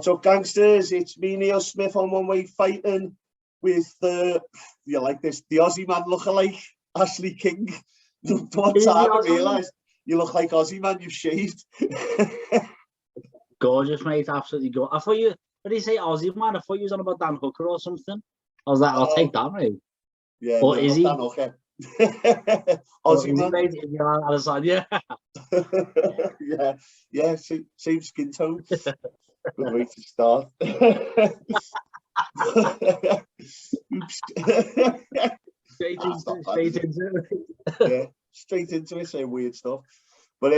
What's up, gangsters? It's me, Neil Smith, on One Way Fighting with the Aussie man lookalike, Ashley King. The one time I realised you look like Aussie man, you've shaved. Gorgeous, mate, absolutely gorgeous. I thought you, when you say Aussie man, I thought you was on about Dan Hooker or something. I was like, I'll take that, mate. Yeah, but no, is he? Dan Hooker. Aussie man. Mate, if you're on the other side, yeah. yeah, same skin tone. Good way to start. Straight into it. Yeah, straight into it, saying weird stuff. But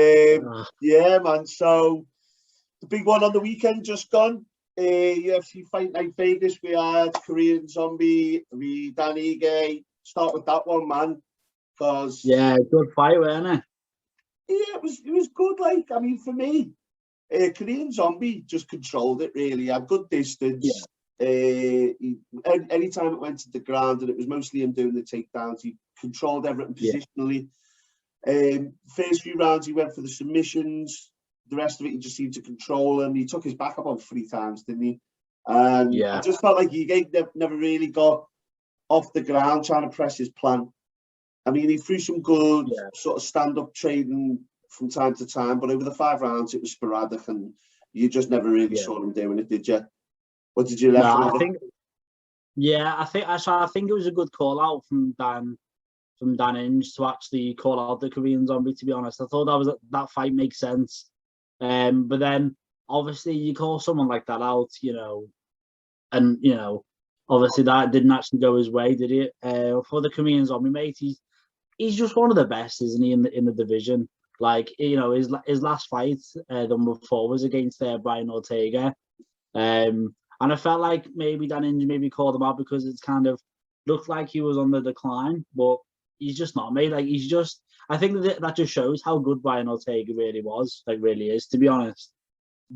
yeah, man. So the big one on the weekend just gone. UFC Fight Night Vegas. We had Korean Zombie, Dan Ige. Start with that one, man. Because good fight, wasn't it? Yeah, it was good. Like, I mean, for me, Korean Zombie just controlled it, really. Had good distance. Anytime it went to the ground, and it was mostly him doing the takedowns, he controlled everything positionally. First few rounds, he went for the submissions. The rest of it, he just seemed to control him. He took his back about 3 times, didn't he? I just felt like he never really got off the ground trying to press his plan. I mean, he threw some good sort of stand-up trading from time to time, but over the 5 rounds, it was sporadic, and you just never really saw him doing it, did you? What did you left? I think it was a good call out from Dan Inge to actually call out the Korean Zombie. To be honest, I thought that fight makes sense. But then obviously you call someone like that out, and obviously that didn't actually go his way, did it? For the Korean Zombie, mate, he's just one of the best, isn't he, in the division? Like, his last fight, the one before, was against Brian Ortega. And I felt like maybe Dan Inge called him out because it's kind of looked like he was on the decline, but he's just not, mate. Like, I think that just shows how good Brian Ortega really was, like really is, to be honest.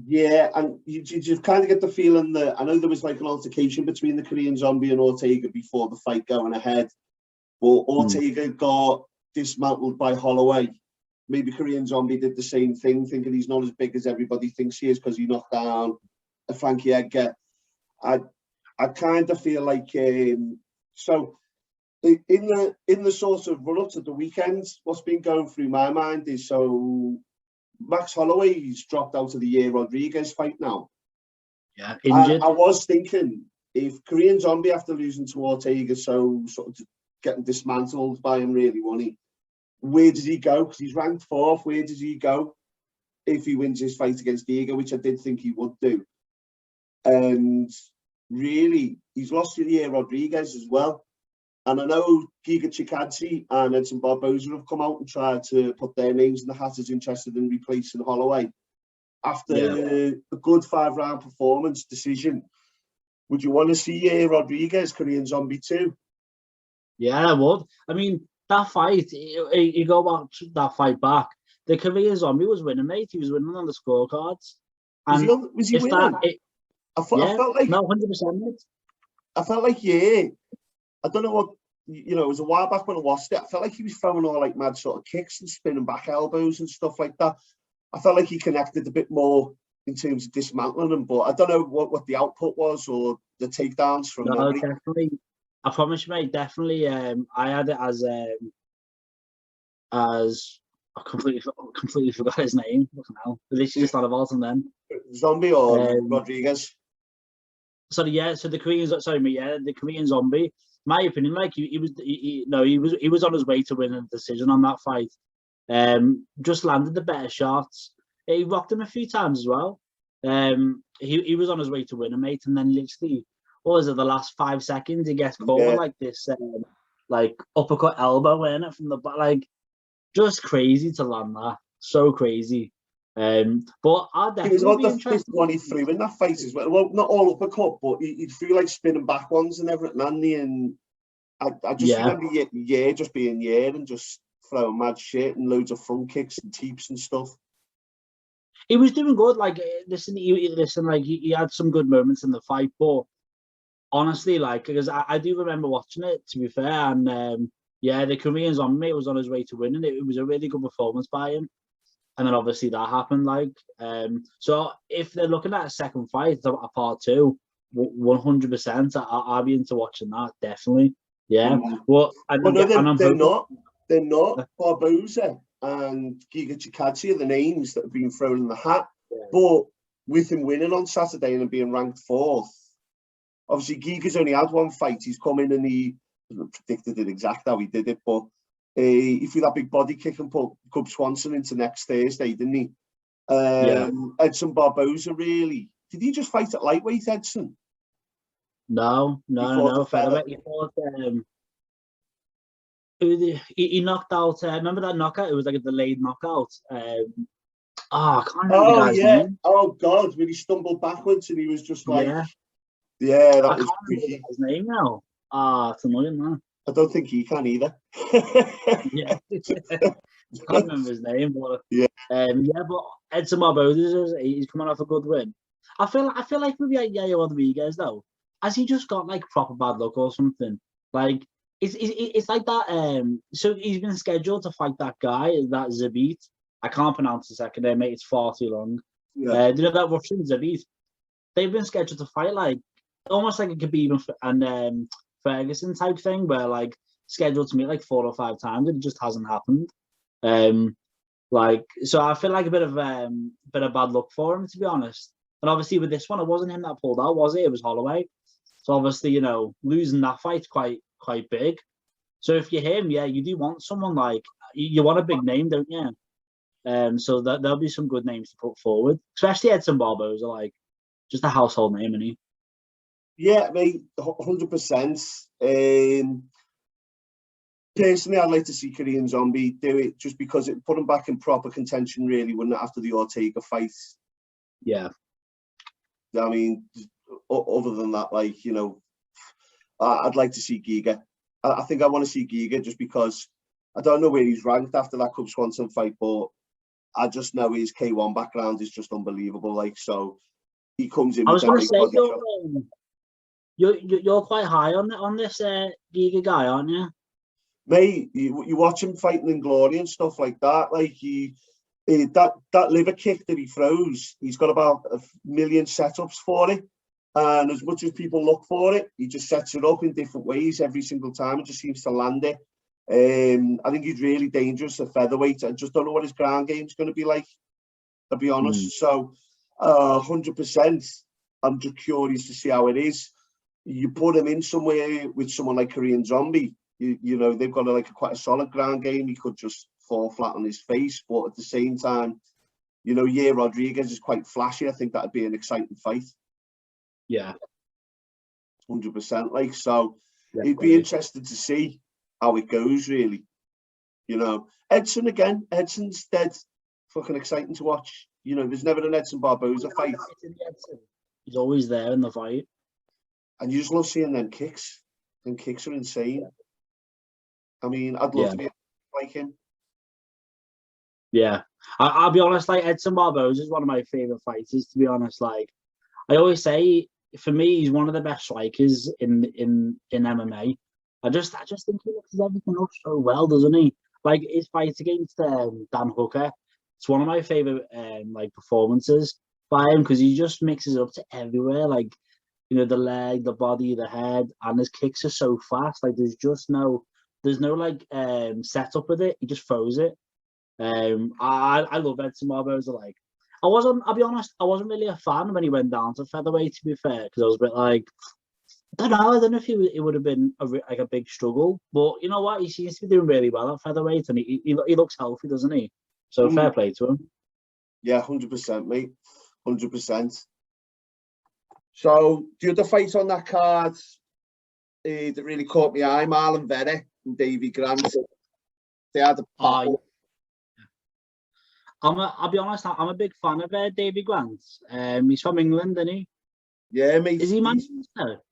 Yeah, and you kind of get the feeling that, I know there was like an altercation between the Korean Zombie and Ortega before the fight going ahead, but Ortega got dismantled by Holloway. Maybe Korean Zombie did the same thing, thinking he's not as big as everybody thinks he is because he knocked down a Frankie Edgar. I kind of feel like so in the sort of run up to the weekend, what's been going through my mind is, so Max Holloway's dropped out of the Yair Rodriguez fight now. Yeah, injured. I was thinking, if Korean Zombie, after losing to Ortega, so sort of getting dismantled by him, really, won't he? Where does he go? Because he's ranked 4th. Where does he go if he wins his fight against Giga, which I did think he would do? And really, he's lost to Yair Rodriguez as well. And I know Giga Chikadze and Edson Barboza have come out and tried to put their names in the hat as interested in replacing Holloway. After a good 5-round performance decision, would you want to see Yair Rodriguez, Korean Zombie 2? Yeah, I would. I mean, that fight, you go watch that fight back, the Korean Zombie was winning, mate. He was winning on the scorecards. And was he winning? I felt like... No, 100%, mate. I felt like, I don't know what, it was a while back when I watched it. I felt like he was throwing all like mad sort of kicks and spinning back elbows and stuff like that. I felt like he connected a bit more in terms of dismantling him, but I don't know what the output was or the takedowns from memory. Definitely. I promise you, mate, definitely. I had it as I completely forgot his name. Now, this is just not about him then. Zombie or Rodriguez? Sorry, so the Korean Zombie. My opinion, like he was on his way to win a decision on that fight. Just landed the better shots. He rocked him a few times as well. He was on his way to win a mate, and then literally, what was it, the last 5 seconds, he gets caught with like this like uppercut elbow in it from the back, like just crazy to land that. So crazy. But I'll definitely be interested. It was the 5th one he threw in that fight as well. Well, not all uppercut, but he threw like spinning back ones and everything, and I just remember just being and just throwing mad shit and loads of front kicks and teeps and stuff. He was doing good. Like, he had some good moments in the fight, but honestly, like, because I do remember watching it, to be fair, and the Korean Zombie was on his way to winning. It was a really good performance by him. and then obviously that happened. So if they're looking at a second fight, a part 2, 100%, I'll be into watching that, definitely. Yeah. Well, they're not. They're not. Barboza and Giga Chikadze are the names that have been thrown in the hat. Yeah. But with him winning on Saturday and being ranked 4th, obviously Giga's only had one fight. He's come in and he predicted it exactly how he did it, but he threw that big body kick and put Cub Swanson into next Thursday, didn't he? Edson Barboza, really. Did he just fight at lightweight, Edson? No. Featherweight. He knocked out. Remember that knockout? It was like a delayed knockout. I can't remember the guy's name. Oh God, when he stumbled backwards and he was just like, that I was can't remember his name now. It's annoying, man. I don't think he can either. Yeah, I can't remember his name, but but Edson Barboza, he's coming off a good win. I feel like maybe Yair Rodriguez though, has he just got like proper bad luck or something? Like it's like that. So he's been scheduled to fight that guy, that Zabit. I can't pronounce the second name, mate. It's far too long. Yeah. Do you know that Russian Zabit? They've been scheduled to fight like almost like a Khabib and Ferguson type thing, where like scheduled to meet like 4 or 5 times, and it just hasn't happened. So I feel like a bit of bad luck for him, to be honest. And obviously with this one, it wasn't him that pulled out, was it? It was Holloway. So obviously, losing that fight's quite big. So if you're him, you do want someone like you want a big name, don't you? So there'll be some good names to put forward, especially Edson Barboza, like just a household name, isn't he? Yeah, mate, 100%. Personally, I'd like to see Korean Zombie do it just because it put him back in proper contention, really, wouldn't it, after the Ortega fight? Yeah. I mean, other than that, I'd like to see Giga. I think I want to see Giga just because I don't know where he's ranked after that Cub Swanson fight, but I just know his K1 background is just unbelievable. So he comes in. I was going to say you're quite high on this Giga guy, aren't you? Mate, you watch him fighting in Glory and stuff like that. That liver kick that he throws, he's got about 1 million setups for it. And as much as people look for it, he just sets it up in different ways every single time. It just seems to land it. I think he's really dangerous at featherweight. I just don't know what his ground game's going to be like, to be honest. So, 100%, I'm just curious to see how it is. You put him in somewhere with someone like Korean Zombie, they've got quite a solid ground game. He could just fall flat on his face. But at the same time, Yair Rodriguez is quite flashy. I think that'd be an exciting fight. Yeah. 100%. So it'd be interesting to see how it goes, really. Edson again. Edson's dead fucking exciting to watch. There's never an Edson Barboza fight. He's always there in the fight. And you just love seeing them kicks. Them kicks are insane. Yeah. I mean, I'd love to be like him. Yeah. I'll be honest, Edson Barboza is one of my favourite fighters, to be honest. I always say, for me, he's one of the best strikers in MMA. I just think he looks everything up so well, doesn't he? His fight against Dan Hooker, it's one of my favourite performances by him because he just mixes it up to everywhere. The leg, the body, the head, and his kicks are so fast. There's no setup with it. He just throws it. I love Edson Barboza. I'll be honest, I wasn't really a fan when he went down to featherweight, to be fair, because I was a bit I don't know if it would have been a big struggle. But you know what? He seems to be doing really well at featherweight, and he looks healthy, doesn't he? So fair play to him. Yeah, 100%, mate. 100%. So the other fight on that card that really caught my eye, Marlon Vera and Davy Grant. They had a battle. I'll be honest, I'm a big fan of Davy Grant. He's from England, isn't he? Yeah, mate. Is he Manchester?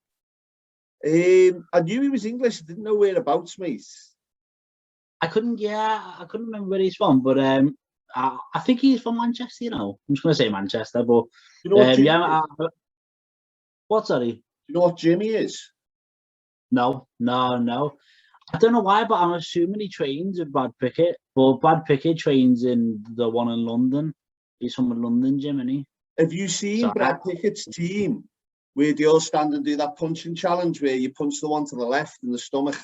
I knew he was English. I didn't know whereabouts, mate. I couldn't remember where he's from, but I think he's from Manchester, I'm just going to say Manchester, but you know what Jimmy is? What, sorry? Do you know what Jimmy is? No. I don't know why, but I'm assuming he trains with Brad Pickett. But Brad Pickett trains in the one in London. He's from a London gym, isn't he? Have you seen Brad Pickett's team where they all stand and do that punching challenge where you punch the one to the left in the stomach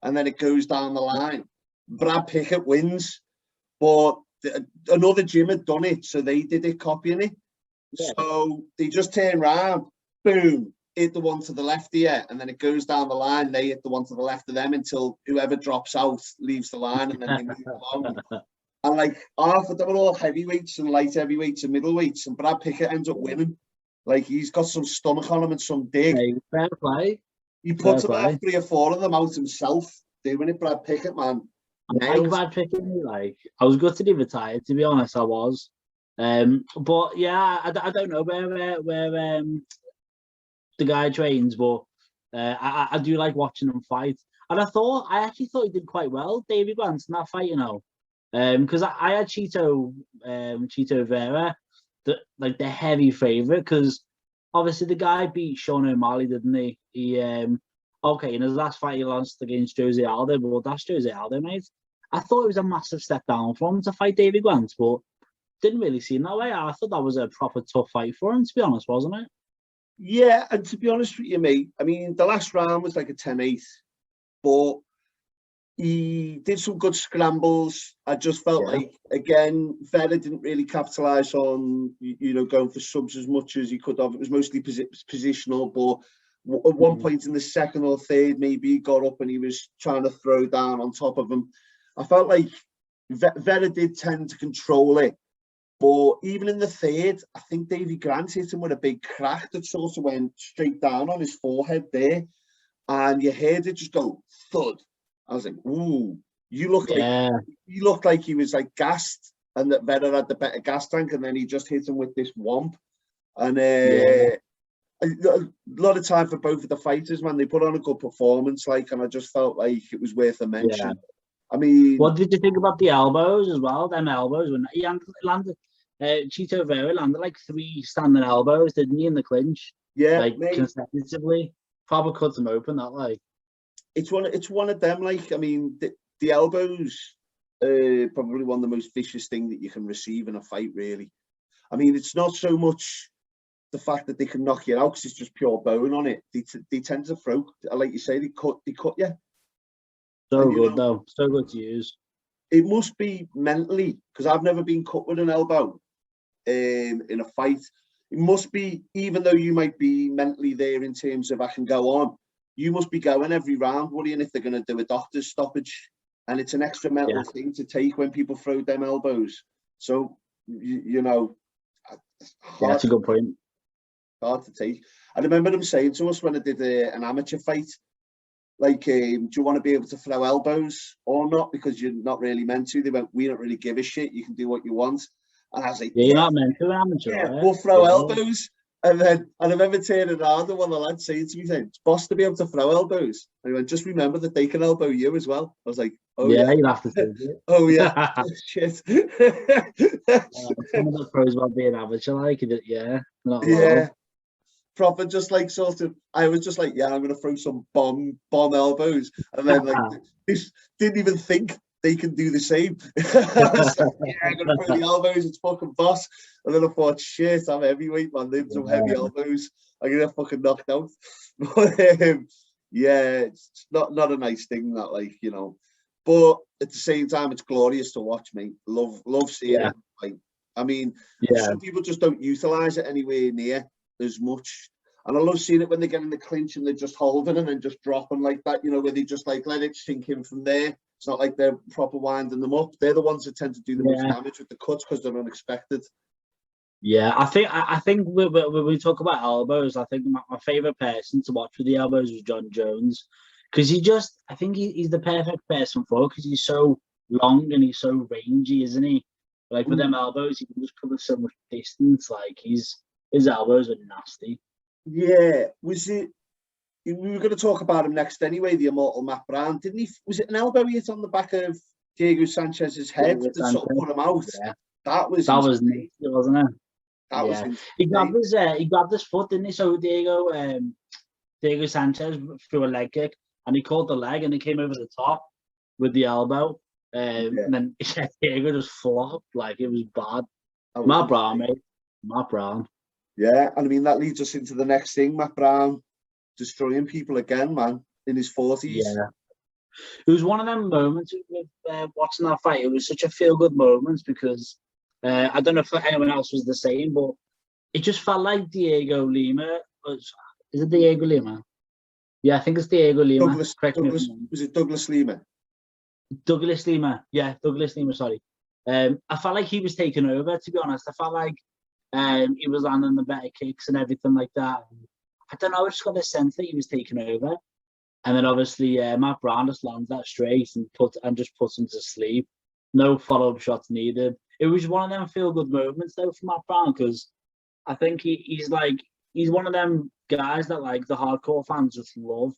and then it goes down the line? Brad Pickett wins, but another gym had done it, so they did it copying it. Yeah. So they just turn around, boom, hit the one to the left here, and then it goes down the line. They hit the one to the left of them until whoever drops out leaves the line, and then they move along. And like half of them are all heavyweights and light heavyweights and middleweights, and Brad Pickett ends up winning. Like he's got some stomach on him and some dig. Hey, fair play. He puts about 3 or 4 of them out himself doing it. Brad Pickett, man. I like Brad Pickett. Like I was gutted he retired. To be honest, I was. But yeah, I don't know where the guy trains, but I do like watching him fight. And I actually thought he did quite well, Davy Grant, in that fight, you know. Because I had Chito Vera, the heavy favourite, because obviously the guy beat Sean O'Malley, didn't he? He okay, in his last fight he lost against Jose Aldo, but that's Jose Aldo, mate. I thought it was a massive step down for him to fight Davy Grant, but didn't really seem that way. I thought that was a proper tough fight for him, to be honest, wasn't it? Yeah, and to be honest with you, mate, I mean, the last round was like a 10-8, but he did some good scrambles. I just felt like, again, Vera didn't really capitalise on, going for subs as much as he could have. It was mostly positional, but at one point in the second or third, maybe he got up and he was trying to throw down on top of him. I felt like Vera did tend to control it. But even in the third, I think Davy Grant hit him with a big crack that sort of went straight down on his forehead there. And you heard it just go thud. I was like, ooh, you look like he was like gassed and that Vera had the better gas tank, and then he just hit him with this womp. And a lot of time for both of the fighters, man. They put on a good performance, and I just felt like it was worth a mention. Yeah. I mean, what did you think about the elbows as well? Them elbows, when he landed, Chito Vera landed like 3 standing elbows, didn't he, in the clinch? Yeah, like consecutively. Probably cut him open that like. It's one of them. Like, I mean, the elbows are probably one of the most vicious thing that you can receive in a fight. Really, I mean, it's not so much the fact that they can knock you out because it's just pure bone on it. They tend to throw, like you say, they cut you. So good though, so good to use. It must be mentally, because I've never been cut with an elbow in a fight. It must be, even though you might be mentally there in terms of I can go on, you must be going every round worrying if they're going to do a doctor's stoppage, and it's an extra mental thing to take when people throw them elbows. So that's a good point. Hard to take. I remember them saying to us when I did an amateur fight, like, do you want to be able to throw elbows or not? Because you're not really meant to. They went, we don't really give a shit. You can do what you want. And I was like, you're not meant to, amateur. Yeah, we'll throw elbows. And then I remember turning around and one of the lads saying to me, it's boss to be able to throw elbows. And he went, just remember that they can elbow you as well. I was like, oh yeah. You'll have to do it. Oh yeah. Shit. Some of the pros about being amateur, like, yeah. Yeah. Proper, just like sort of, I was just like, yeah, I'm going to throw some bomb elbows. And then this didn't even think they can do the same. I was like, yeah, I'm going to throw the elbows, it's fucking boss. And then I thought, shit, I'm heavyweight, man. They've some heavy elbows. I'm going to get fucking knocked out. But yeah, it's not a nice thing, that, like, But at the same time, it's glorious to watch, mate. Love seeing it. Like, I mean, some people just don't utilise it anywhere near as much. And I love seeing it when they get in the clinch and they're just holding and then just dropping like that, where they just like let it sink in from there. It's not like they're proper winding them up. They're the ones that tend to do the most damage with the cuts because they're unexpected. Yeah, I think when we talk about elbows, I think my favourite person to watch with the elbows was John Jones, because I think he's the perfect person for it, because he's so long and he's so rangy, isn't he? Like with them elbows, he can just cover so much distance. Like his elbows are nasty. Yeah, was it? We were going to talk about him next anyway. The immortal Matt Brown, didn't he? Was it an elbow hit on the back of Diego Sanchez's head that sort of put him out? Yeah. That was nasty, wasn't it? That was. He grabbed his foot, didn't he? So Diego Sanchez threw a leg kick, and he caught the leg, and he came over the top with the elbow. And then Diego just flopped. Like, it was bad. Oh, Matt Brown, mate. Matt Brown. Yeah, and I mean, that leads us into the next thing. Matt Brown destroying people again, man, in his 40s. Yeah. It was one of them moments with watching that fight. It was such a feel-good moment because I don't know if anyone else was the same, but it just felt like Diego Lima. Is it Diego Lima? Yeah, I think it's Diego Lima. Was it Douglas Lima? Douglas Lima. Yeah, Douglas Lima, sorry. I felt like he was taking over, to be honest. I felt like he was landing the better kicks and everything like that. I don't know, I just got the sense that he was taking over. And then obviously Matt Brown just lands that straight and just puts him to sleep. No follow-up shots needed. It was one of them feel-good moments though for Matt Brown because I think he's one of them guys that like the hardcore fans just love,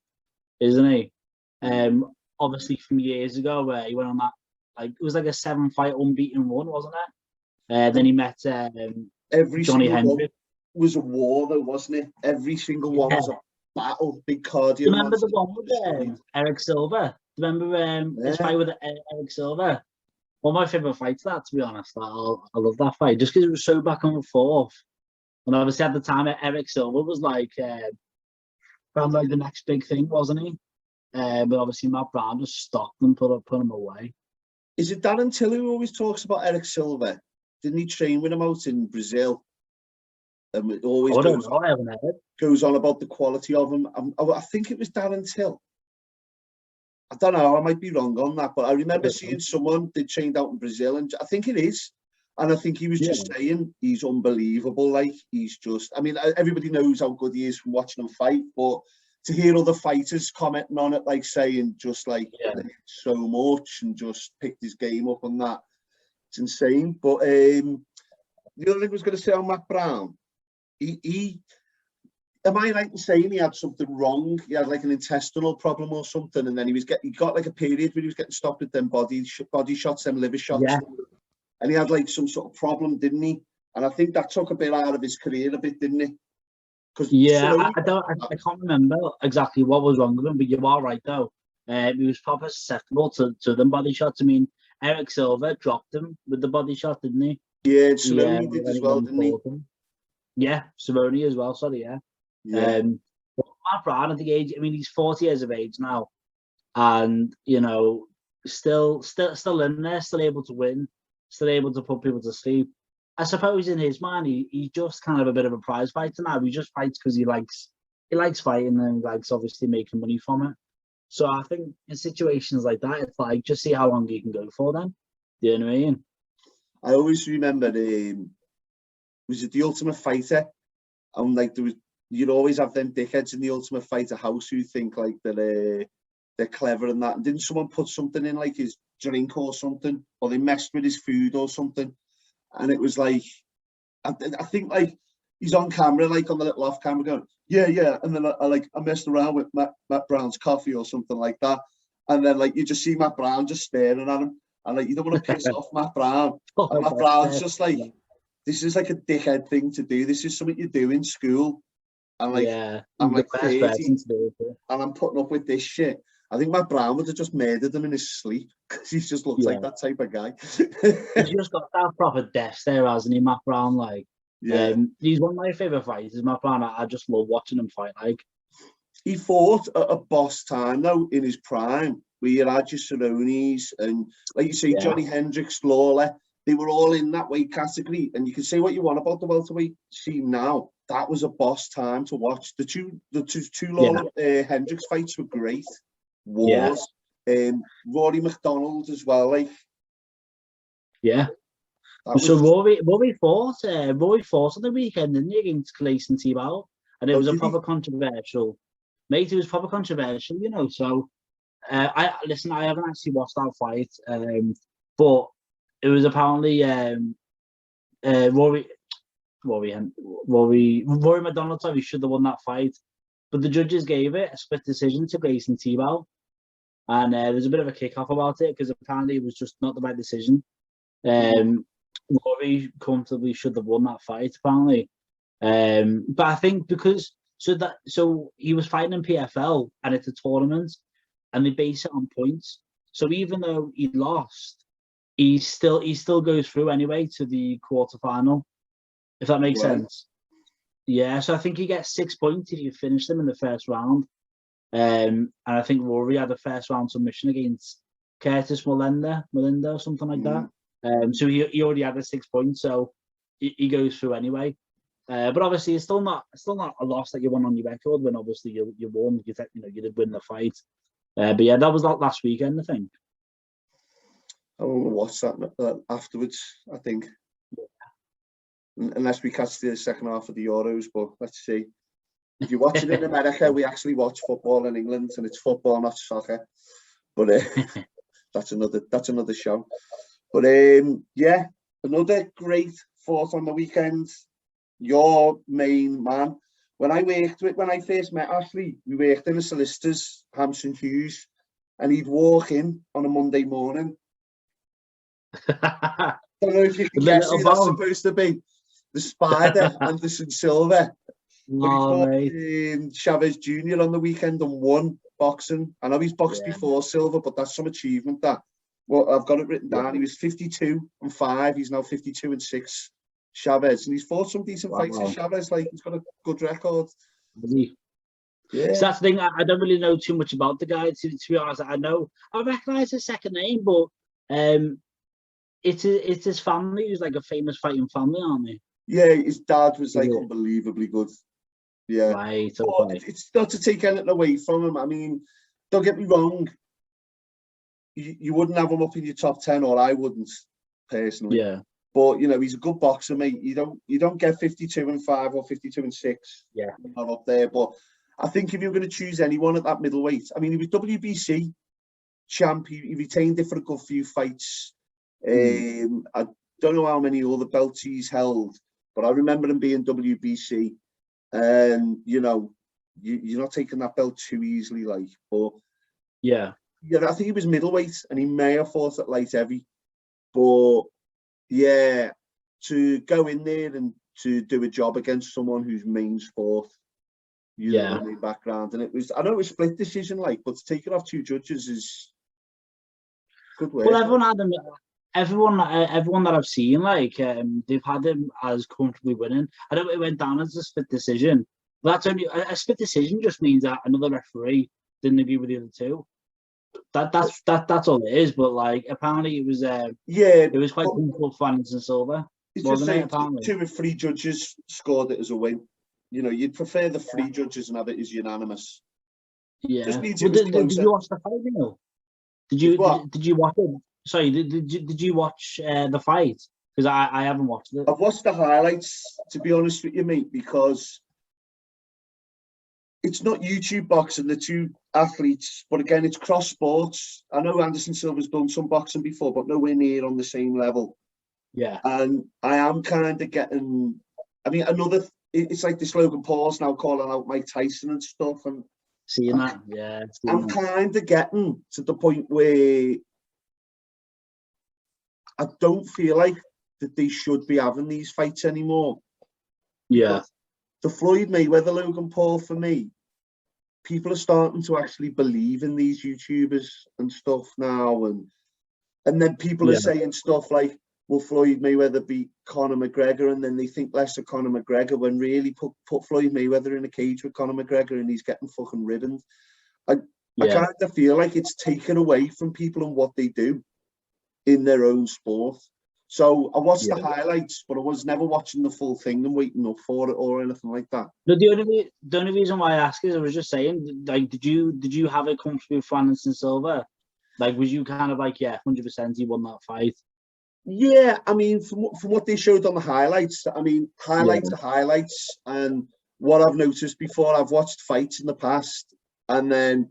isn't he? Obviously from years ago where he went on that, like it was like a 7-fight unbeaten run, wasn't it? Then he met Johnny Hendricks. Was a war though, wasn't it? Every single one was a battle, big cardio. Remember the one with Eric Silva? Remember his fight with Eric Silva? One of my favourite fights, that, to be honest. I love that fight just because it was so back and forth. And obviously at the time, Eric Silva was like the next big thing, wasn't he? But obviously Matt Brown just stopped and put him away. Is it Darren Till who always talks about Eric Silva? Didn't he train with him out in Brazil? It always goes on about the quality of him. I think it was Darren Till. I don't know, I might be wrong on that, but I remember seeing someone they trained out in Brazil, and I think it is. And I think he was just saying he's unbelievable. Like, he's just, I mean, everybody knows how good he is from watching him fight, but to hear other fighters commenting on it, like saying just like so much and just picked his game up on that, it's insane. But the other thing I was going to say on Matt Brown, he am I right in saying he had something wrong? He had like an intestinal problem or something, and then he got like a period where he was getting stopped with them body shots, them liver shots. Yeah. And he had like some sort of problem, didn't he? And I think that took a bit out of his career a bit, didn't it? I can't remember exactly what was wrong with him, but you are right though. He was probably susceptible to them body shots. I mean, Eric Silva dropped him with the body shot, didn't he? Yeah, Cerrone did as well, didn't he? Yeah, Cerrone as well. Sorry, yeah. But Matt Brown at the age, I mean, he's 40 years of age now, and you know, still in there, still able to win, still able to put people to sleep. I suppose in his mind, he's just kind of a bit of a prize fighter now. He just fights because he likes fighting and he likes obviously making money from it. So I think in situations like that, it's like just see how long he can go for them. Do you know what I mean? I always remember was it the Ultimate Fighter? And like you'd always have them dickheads in the Ultimate Fighter house who think like they're clever and that. And didn't someone put something in like his drink or something, or they messed with his food or something? And it was like, I think like he's on camera, like on the little off camera going, yeah. And then I messed around with Matt Brown's coffee or something like that. And then like, you just see Matt Brown just staring at him. And like, you don't want to piss off Matt Brown. And Matt Brown's just like, this is like a dickhead thing to do. This is something you do in school. And like, I'm like 30 and I'm putting up with this shit. I think Matt Brown would have just murdered him in his sleep because he just looks like that type of guy. He's just got that proper death there, hasn't he, Matt Brown? Like, he's one of my favourite fighters, Matt Brown. I just love watching him fight. Like, he fought at a boss time though in his prime, where you had your Cerrones and, like you say, Johnny Hendricks, Lawler. They were all in that weight category, and you can say what you want about the welterweight scene now. That was a boss time to watch. The two Lawler Hendricks fights were great. Wars, Rory McDonald as well, like so Rory fought on the weekend, didn't he, against Clayton Tebow, and it was a proper controversial, mate. It was proper controversial, you know. So I haven't actually watched that fight, but it was apparently Rory McDonald. Sorry, should have won that fight, but the judges gave it a split decision to Clayton Tebow. And there's a bit of a kick-off about it because apparently it was just not the right decision. Rory comfortably should have won that fight, apparently. But I think because so he was fighting in PFL and it's a tournament and they base it on points. So even though he lost, he still goes through anyway to the quarterfinal, if that makes sense. Yeah, so I think he gets 6 points if you finish them in the first round. And I think Rory had a first round submission against Curtis Melinda or something like that. So he already had the 6 points, so he goes through anyway. But obviously, it's still not a loss that you won on your record when obviously you won. You did win the fight. But yeah, that was like last weekend, I think. I want to watch that afterwards, I think. Unless we catch the second half of the Euros, but let's see. If you watch it in America, we actually watch football in England, and it's football, not soccer. But that's another show. But yeah, another great fought on the weekend. Your main man. When I first met Ashley, we worked in a solicitor's, Hampson Hughes, and he'd walk in on a Monday morning. I don't know if you can guess who that's supposed to be. The Spider, Anderson Silva. But he fought Chavez Jr. on the weekend and won boxing. I know he's boxed before Silva, but that's some achievement. That. Well, I've got it written down. He was 52-5. He's now 52-6. Chavez, and he's fought some decent fights. Chavez, like, he's got a good record. Yeah. So that's the thing. I don't really know too much about the guy. To be honest, I recognise his second name, but it's his family who's like a famous fighting family, aren't they? Yeah, his dad was like unbelievably good. Yeah, right. Okay. It's not to take anything away from him. I mean, don't get me wrong. You wouldn't have him up in your top 10, or I wouldn't personally. Yeah. But he's a good boxer, mate. You don't get 52-5 or 52-6. Yeah, not up there. But I think if you're going to choose anyone at that middleweight, I mean, he was WBC champ. He retained it for a good few fights. I don't know how many other belts he's held, but I remember him being WBC. And you're not taking that belt too easily, like. But yeah, I think he was middleweight, and he may have fought at light heavy, but. Yeah, to go in there and to do a job against someone whose main sport, main background, and I know it was split decision, like, but to take it off two judges is good work. Well, everyone that I've seen, like, they've had him as comfortably winning. I know it went down as a split decision, but that's only a split decision. Just means that another referee didn't agree with the other two. That's all it is. But like, apparently it was it was quite comfortable for Anderson Silva. It's just saying 2 or 3 judges scored it as a win. You'd prefer the 3 judges and have it as unanimous. Yeah. Did you watch the fight, Neil? Did you watch it? Sorry, did you watch the fight? Because I haven't watched it. I've watched the highlights, to be honest with you, mate, because it's not YouTube boxing, the two athletes, but again, it's cross sports. I know Anderson Silva's done some boxing before, but nowhere near on the same level. Yeah. And I am kind of getting, I mean, it's like this Logan Paul's now calling out Mike Tyson and stuff. And seeing that, yeah. I'm kind of getting to the point where I don't feel like that they should be having these fights anymore. Yeah. The Floyd Mayweather Logan Paul, for me, people are starting to actually believe in these YouTubers and stuff now, and then people are saying stuff like, will Floyd Mayweather beat Conor McGregor? And then they think less of Conor McGregor, when really put Floyd Mayweather in a cage with Conor McGregor and he's getting fucking ribboned. I kind of feel like it's taken away from people and what they do in their own sport. So I watched the highlights, but I was never watching the full thing and waiting up for it or anything like that. No, the only reason why I ask is I was just saying, like, did you have it comfortable with Anderson Silva? Like, was you kind of like, 100% he won that fight? Yeah, I mean, from what they showed on the highlights, I mean, highlights are highlights. And what I've noticed before, I've watched fights in the past, and then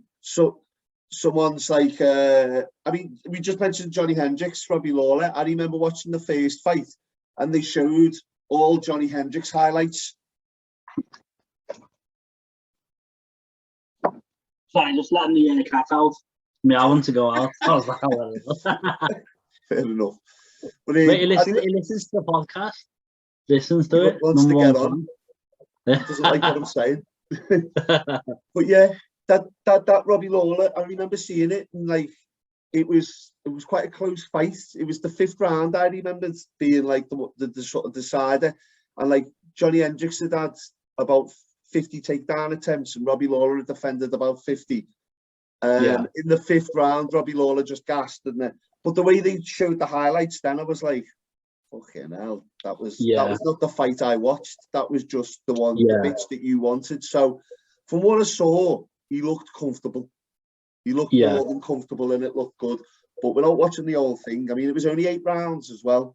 someone's like, I mean, we just mentioned Johnny Hendricks, Robbie Lawler. I remember watching the first fight, and they showed all Johnny Hendricks highlights. Sorry, just letting the cat out. I mean, I want to go out. I was like, fair enough. But he listens to the podcast. Listens to it. Wants to get on. He doesn't like what I'm saying. But yeah, that Robbie Lawler, I remember seeing it, and like, it was quite a close fight. It was the 5th round. I remember being like the sort of decider, and like Johnny Hendricks had about 50 takedown attempts, and Robbie Lawler had defended about 50. In the 5th round, Robbie Lawler just gassed, but the way they showed the highlights, then I was like, fucking hell, that was not the fight I watched. That was just the bitch that you wanted. So from what I saw, he looked comfortable. He looked more than comfortable, and it looked good. But without watching the whole thing, I mean, it was only 8 rounds as well.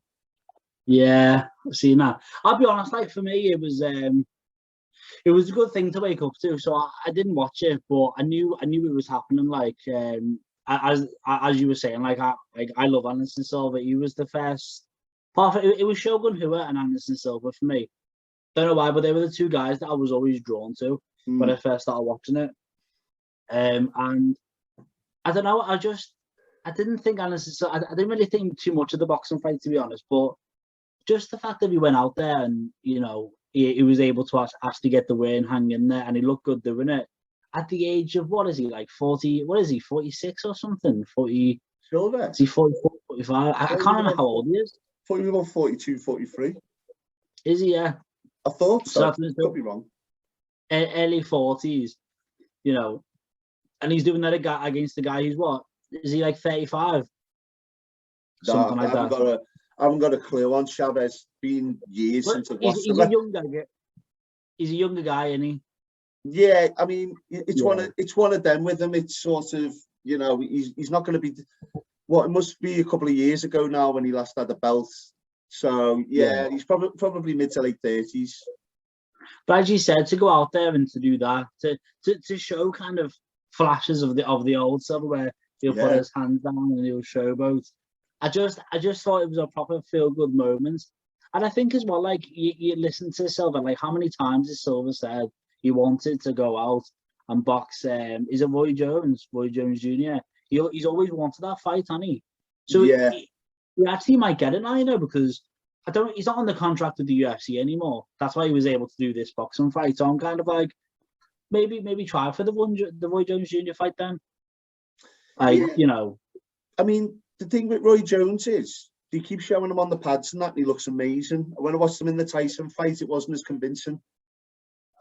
Yeah, I've seen that. I'll be honest, like for me, it was a good thing to wake up to. So I didn't watch it, but I knew it was happening. Like as you were saying, I love Anderson Silva. He was the first. It was Shogun Rua and Anderson Silva for me. Don't know why, but they were the 2 guys that I was always drawn to when I first started watching it. And I don't know. I didn't think Anderson Silva. I didn't really think too much of the boxing fight, to be honest. But just the fact that he went out there and he was able to actually get the win, hang in there, and he looked good doing it. At the age of, what is he, like 40? What is he, 46 or something? 40? Silva? Is he 44, 45? I can't remember how old he is. I thought he was about 42, 43. Is he? Yeah. I thought so. Could be wrong. Early 40s, and he's doing that against the guy who's what? Is he like 35? Something like that. I haven't got a clue on Chavez. Been years since I've watched him. He's a younger guy, isn't he? Yeah, I mean, it's one of them with him. It's sort of, he's not going to be. It must be a couple of years ago now when he last had a belt. So he's probably mid to late 30s. But as you said, to go out there and to do that, to show kind of flashes of the old Silva where he'll put his hands down and he'll showboat. I just thought it was a proper feel good moment. And I think as well, like you listen to Silva, like how many times has Silva said he wanted to go out and box? Is it Roy Jones Jr.? He's always wanted that fight, hasn't he? So he actually might get it now, because he's not on the contract with the UFC anymore. That's why he was able to do this boxing fight. So I'm kind of like, maybe try for the Roy Jones Jr. fight then. I mean, the thing with Roy Jones is they keep showing him on the pads and that, and he looks amazing. When I watched him in the Tyson fight, it wasn't as convincing.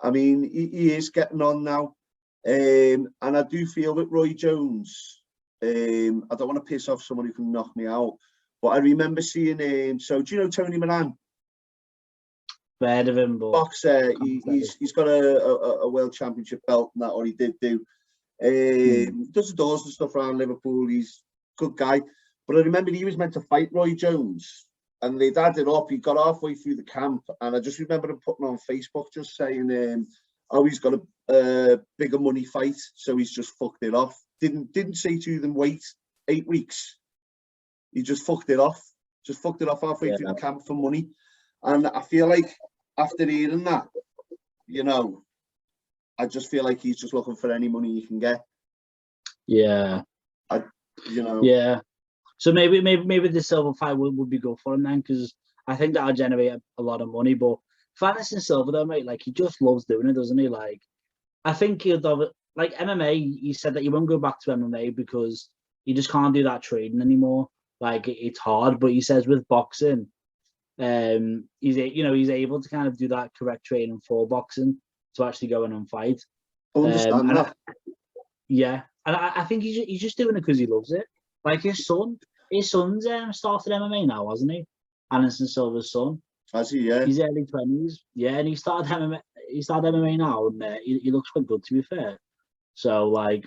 I mean, he is getting on now. And I do feel with Roy Jones, I don't want to piss off someone who can knock me out, but I remember seeing him. So do you know Tony Moran? Heard of him, but boxer. He's got a world championship belt and that, or he did do. Does the doors and stuff around Liverpool. He's a good guy. But I remember he was meant to fight Roy Jones, and they'd had it up. He got halfway through the camp, and I just remember him putting on Facebook just saying, he's got a bigger money fight, so he's just fucked it off. Didn't say to them, wait 8 weeks. He just fucked it off. Just fucked it off halfway through the camp for money. And I feel like after hearing that, I just feel like he's just looking for any money he can get. Yeah. Yeah. So maybe the Silva fight would be good for him then, because I think that'll generate a lot of money. But for Anderson Silva, though, mate, like he just loves doing it, doesn't he? Like, I think he'll have like MMA. He said that he won't go back to MMA because he just can't do that trading anymore. Like it's hard. But he says with boxing, he's able to kind of do that correct training for boxing to actually go in and fight. Understand that. And I think he's just doing it because he loves it. Like his son's started MMA now, hasn't he? Anderson Silva's son. Has he? Yeah. He's early 20s. Yeah, and he started MMA. He started MMA now, and he looks quite good, to be fair. So I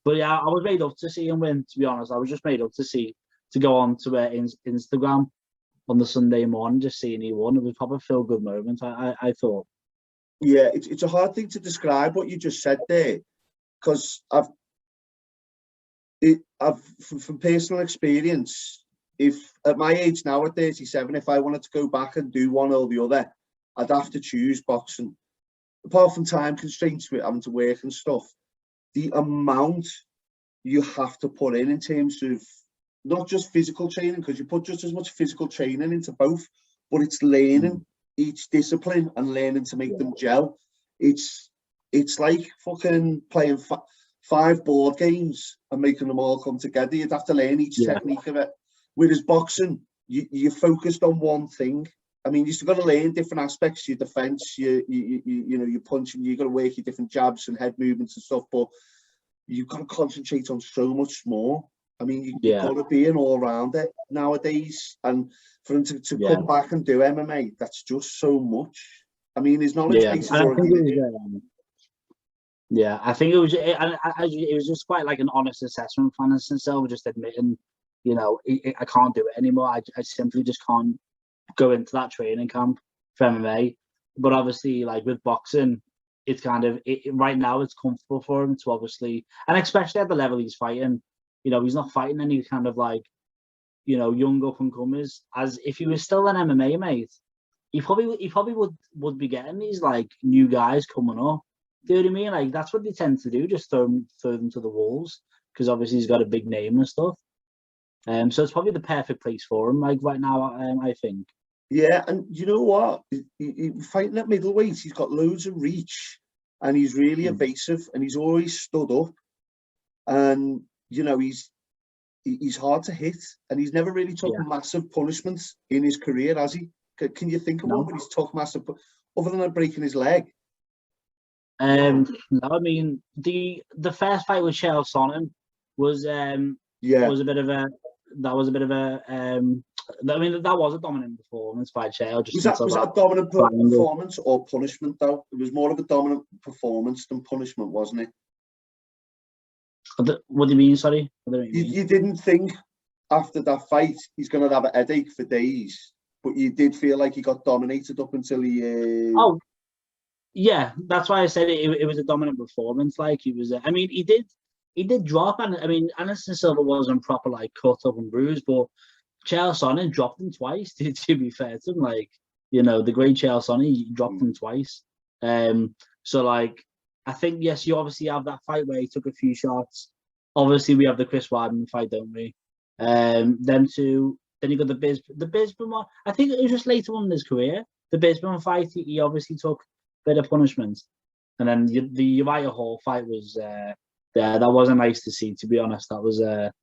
was made up to see him win. To be honest, I was just made up to go on to Instagram on the Sunday morning, just seeing he won. It was probably a feel good moment. I thought. Yeah, it's a hard thing to describe what you just said there, because from personal experience, if at my age now at 37, if I wanted to go back and do one or the other, I'd have to choose boxing. Apart from time constraints with having to work and stuff, the amount you have to put in terms of not just physical training, because you put just as much physical training into both, but it's learning each discipline and learning to make them gel. It's like fucking playing 5 board games and making them all come together. You'd have to learn each technique of it. Whereas boxing, you're focused on one thing. I mean, you still got to learn different aspects, your defense, your punching, you got to work your different jabs and head movements and stuff, but you've got to concentrate on so much more. I mean, you've got to be an all-rounder nowadays, and for him to come back and do MMA, that's just so much. I mean, his knowledge base is already... I think it was just quite like an honest assessment from Anderson Silva, just admitting, you know, I can't do it anymore. I simply just can't go into that training camp for MMA. But obviously, like with boxing, it's kind of right now it's comfortable for him to obviously, and especially at the level he's fighting, you know, he's not fighting any kind of like, you know, young up and comers. As if he was still an MMA mate, he probably would be getting these like new guys coming up. Do you know what I mean? Like that's what they tend to do, just throw them to the wolves, because obviously he's got a big name and stuff. So it's probably the perfect place for him, like right now, I think. Yeah, and you know what? He fighting at middleweight, he's got loads of reach, and he's really evasive, and he's always stood up, and you know he's hard to hit, and he's never really took massive punishments in his career, has he? Can you think of one when he's took massive, other than breaking his leg? No, I mean the first fight with Chael Sonnen was a bit of a I mean that was a dominant performance by Chael. Was that a dominant performance or punishment though? It was more of a dominant performance than punishment, wasn't it? What do you mean? Sorry, you didn't think after that fight he's going to have a headache for days, but you did feel like he got dominated up until he. Yeah, that's why I said it was a dominant performance. Like he was, I mean, he did drop, and I mean, Anderson Silva wasn't proper like cut up and bruised, but Chael Sonnen dropped him twice. To be fair to him, like you know, the great Chael Sonnen, he dropped him twice. So like, I think yes, you obviously have that fight where he took a few shots. Obviously, we have the Chris Weidman fight, don't we? Them two. Then you got the Bisping one. I think it was just later on in his career. The Bisping fight, he obviously took bit of punishment, and then the Uriah Hall fight was that wasn't nice to see, to be honest. That was it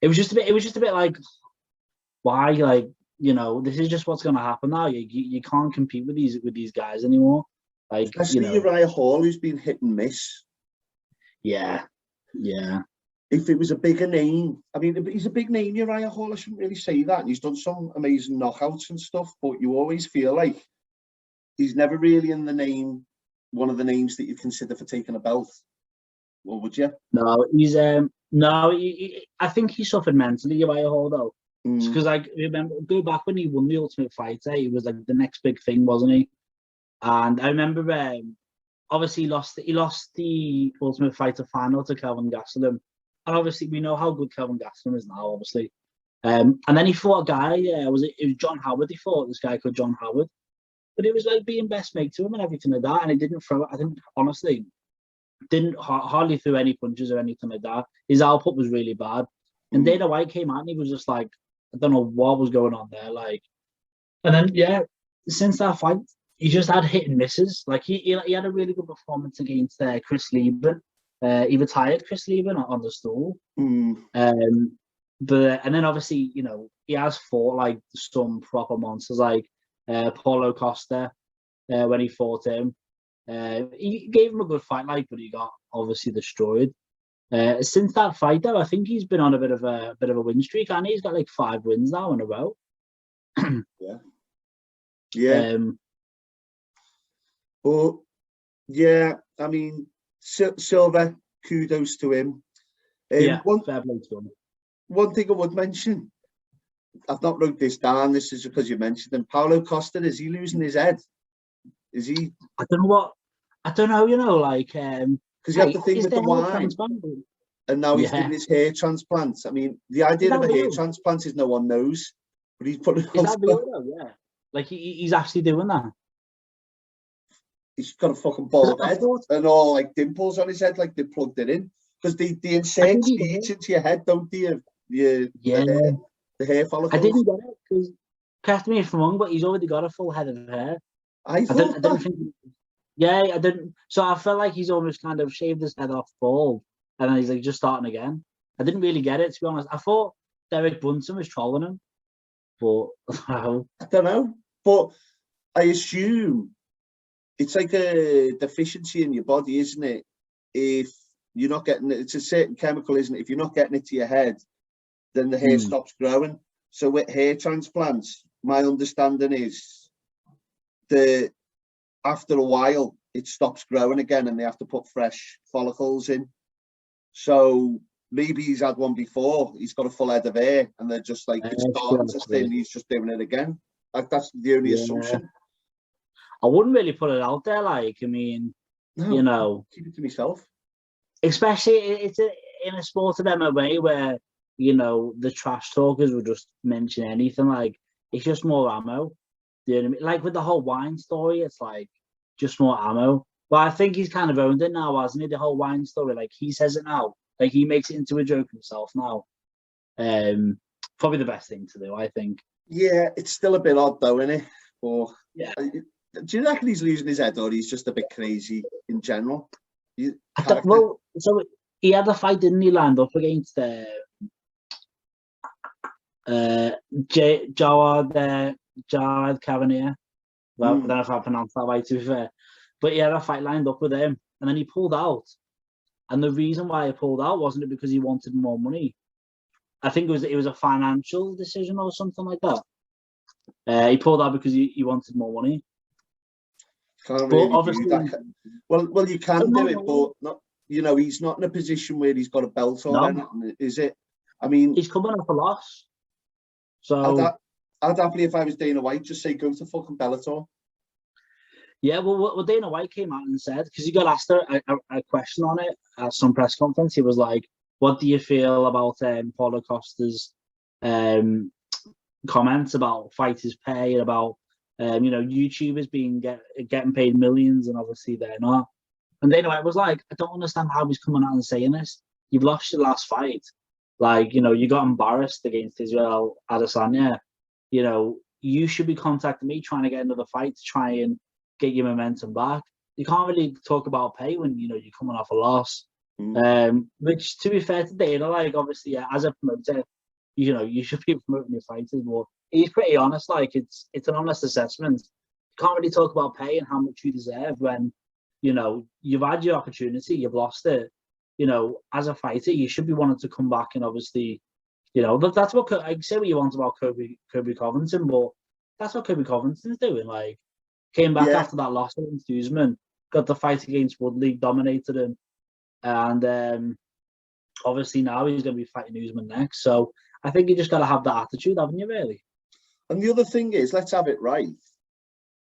was just a bit like, why, like, you know, this is just what's going to happen now. You can't compete with these guys anymore, like, especially Uriah Hall, who's been hit and miss. Yeah If it was a bigger name, I mean, he's a big name, Uriah Hall, I shouldn't really say that, and he's done some amazing knockouts and stuff, but you always feel like he's never really in the name, one of the names that you'd consider for taking a belt. Or would you? No, he's I think he suffered mentally, Uriah Hall, though. Because like, remember, go back when he won the Ultimate Fighter, he was like the next big thing, wasn't he? And I remember, obviously he lost the Ultimate Fighter final to Kelvin Gastelum, and obviously we know how good Kelvin Gastelum is now, obviously. And then he fought a guy. It was John Howard. He fought this guy called John Howard. But it was like being best mate to him and everything like that. And he didn't throw, I think, honestly, hardly threw any punches or anything like that. His output was really bad. And Dana White came out and he was just like, I don't know what was going on there. Like, and then, since that fight, he just had hit and misses. Like, he had a really good performance against Chris Lieben. He retired Chris Lieben on the stool. But and then obviously, you know, he has fought like some proper monsters, like Paulo Costa, when he fought him. He gave him a good fight, like, but he got obviously destroyed. Since that fight, though, I think he's been on a bit of a win streak, and he's got like 5 wins now in a row. But yeah, I mean, Silva, kudos to him. Fair play to him. One thing I would mention, I've not wrote this down, this is because you mentioned him. Paulo Costa, is he losing his head? Is he? I don't know, you know, like... because he had the thing with the wine, and now he's getting his hair transplant. I mean, the idea of a hair transplant is no one knows, but he's putting it on. Is that real though? Yeah. Like, he's actually doing that. He's got a fucking bald head and all like dimples on his head, like they plugged it in. Because they insert speech into your head, don't they? The hair follicles. I didn't get it, because, correct me if I'm wrong, but he's already got a full head of hair. I didn't think. Yeah, I didn't. So I felt like he's almost kind of shaved his head off bald, and then he's like just starting again. I didn't really get it, to be honest. I thought Derek Brunson was trolling him, but I don't know. But I assume it's like a deficiency in your body, isn't it? If you're not getting it, it's a certain chemical, isn't it? If you're not getting it to your head, then the hair stops growing. So with hair transplants, my understanding is that after a while, it stops growing again and they have to put fresh follicles in. So maybe he's had one before, he's got a full head of hair and they're just like, it's starting to thin, he's just doing it again. Like, that's the only assumption. I wouldn't really put it out there. Like, I mean, no, keep it to myself. Especially in a sport of MMA where, the trash talkers will just mention anything. Like, it's just more ammo. You know what I mean? Like with the whole wine story, it's like just more ammo. But I think he's kind of owned it now, hasn't he? The whole wine story, like he says it now. Like he makes it into a joke himself now. Probably the best thing to do, I think. Yeah, it's still a bit odd though, isn't it? Or yeah. Do you reckon he's losing his head, or he's just a bit crazy in general? Well, so he had a fight, didn't he, land up against Jared Cavanier. Well, I don't know if I pronounced that right, to be fair. But he had a fight lined up with him, and then he pulled out. And the reason why he pulled out wasn't it because he wanted more money. I think it was a financial decision or something like that. He pulled out because he wanted more money. Can't really do that. Well, you can do it, but not. He's not in a position where he's got a belt or anything, is it? I mean, he's coming off a loss. So I'd happily, if I was Dana White, just say go to fucking Bellator. Yeah, well, Dana White came out and said, because he got asked a question on it at some press conference. He was like, "What do you feel about Paulo Costa's comments about fighters' pay and about YouTubers getting paid millions, and obviously they're not?" And Dana White was like, "I don't understand how he's coming out and saying this. You've lost your last fight. Like, you got embarrassed against Israel Adesanya. You should be contacting me trying to get another fight to try and get your momentum back. You can't really talk about pay when you're coming off a loss." Which, to be fair to Dana, like obviously, as a promoter, you should be promoting your fighters, but he's pretty honest. Like it's an honest assessment. You can't really talk about pay and how much you deserve when you've had your opportunity, you've lost it. As a fighter, you should be wanting to come back and obviously, that's what I say what you want about Kobe Covington, but that's what Kobe Covington's doing. Like, came back after that loss against Usman, got the fight against Woodley, dominated him, and obviously now he's going to be fighting Usman next. So I think you just got to have that attitude, haven't you, really? And the other thing is, let's have it right.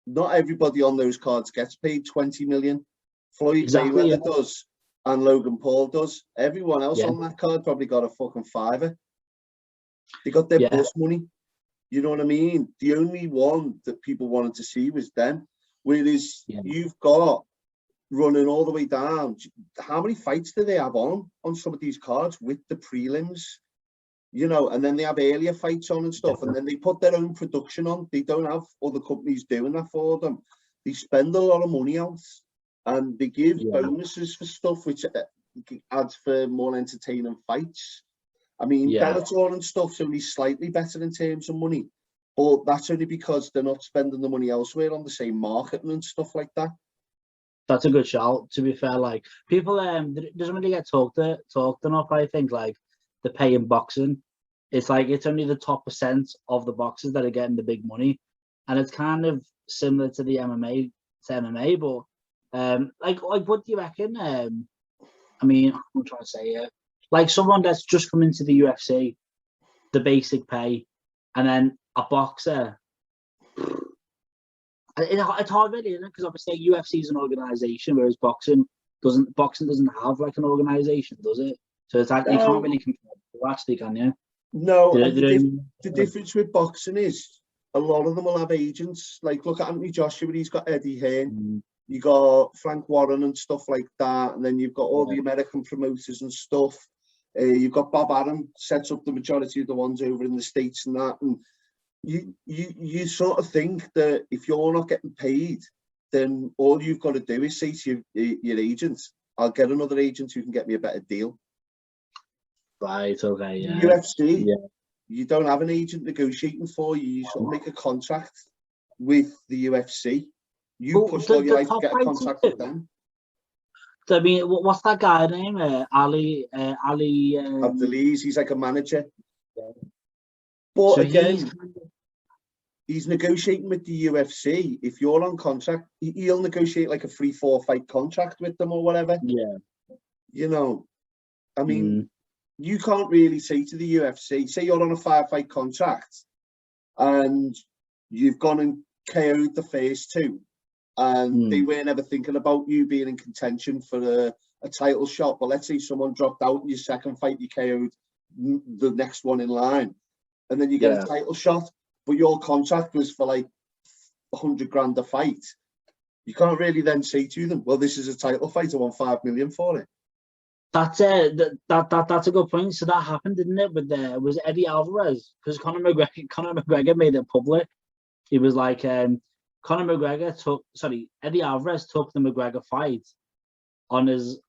Not everybody on those cards gets paid 20 million. Floyd Mayweather does, and Logan Paul does. Everyone else on that card probably got a fucking $5. They got their bus money. You know what I mean? The only one that people wanted to see was them. Whereas you've got running all the way down. How many fights do they have on some of these cards with the prelims? And then they have earlier fights on and stuff, and then they put their own production on. They don't have other companies doing that for them. They spend a lot of money out, and they give bonuses for stuff, which adds for more entertaining fights. I mean, Bellator and stuff's only slightly better in terms of money, but that's only because they're not spending the money elsewhere on the same marketing and stuff like that. That's a good shout, to be fair. Like, people doesn't really get talked enough, I think. Like, the pay in boxing, it's like it's only the top % of the boxers that are getting the big money, and it's kind of similar to the MMA, but like what do you reckon? I mean, I'm trying to say it. Like someone that's just come into the UFC, the basic pay, and then a boxer. It's hard, really, isn't it? Because obviously UFC is an organization, whereas boxing doesn't have like an organization, does it? So it's like you can't really compare actually, can you? No, the difference with boxing is a lot of them will have agents. Like, look at Anthony Joshua, he's got Eddie Hearn. You got Frank Warren and stuff like that, and then you've got all the American promoters and stuff. You've got Bob Arum sets up the majority of the ones over in the States and that. And you sort of think that if you're not getting paid then all you've got to do is say to your agent, I'll get another agent who can get me a better deal. Right, okay, yeah. UFC, yeah. you don't have an agent negotiating for you. You sort of make a contract with the UFC. You push all your life to get a contract with them. I mean, what's that guy name? Ali. Abdelaziz, he's like a manager. Yeah. But So again, he's negotiating with the UFC. If you're on contract, he'll negotiate like a 3-4 fight contract with them or whatever. Yeah. You know, I mean, you can't really say to the UFC, say you're on a 5-fight contract and you've gone and KO'd the first 2 and they weren't ever thinking about you being in contention for a title shot. But let's say someone dropped out in your second fight, you KO'd the next one in line, and then you get a title shot, but your contract was for like 100 grand a fight. You can't really then say to them, well, this is a title fight, I want 5 million for it. That's a good point. So that happened, didn't it? With was it Eddie Alvarez? Because Conor McGregor made it public. He was like, Eddie Alvarez took the McGregor fight on his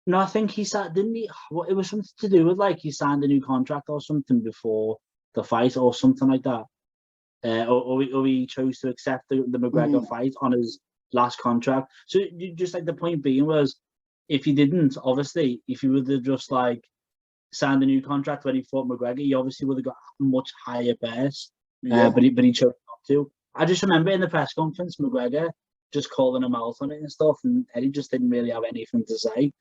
no, I think he said, didn't he? It was something to do with like he signed a new contract or something before the fight or something like that. Or he chose to accept the McGregor fight on his last contract. So just like the point being was, if he didn't, obviously, if he would have just like signed a new contract when he fought McGregor, he obviously would have got a much higher purse. But he chose not to. I just remember in the press conference, McGregor just calling him out on it and stuff, and Eddie just didn't really have anything to say.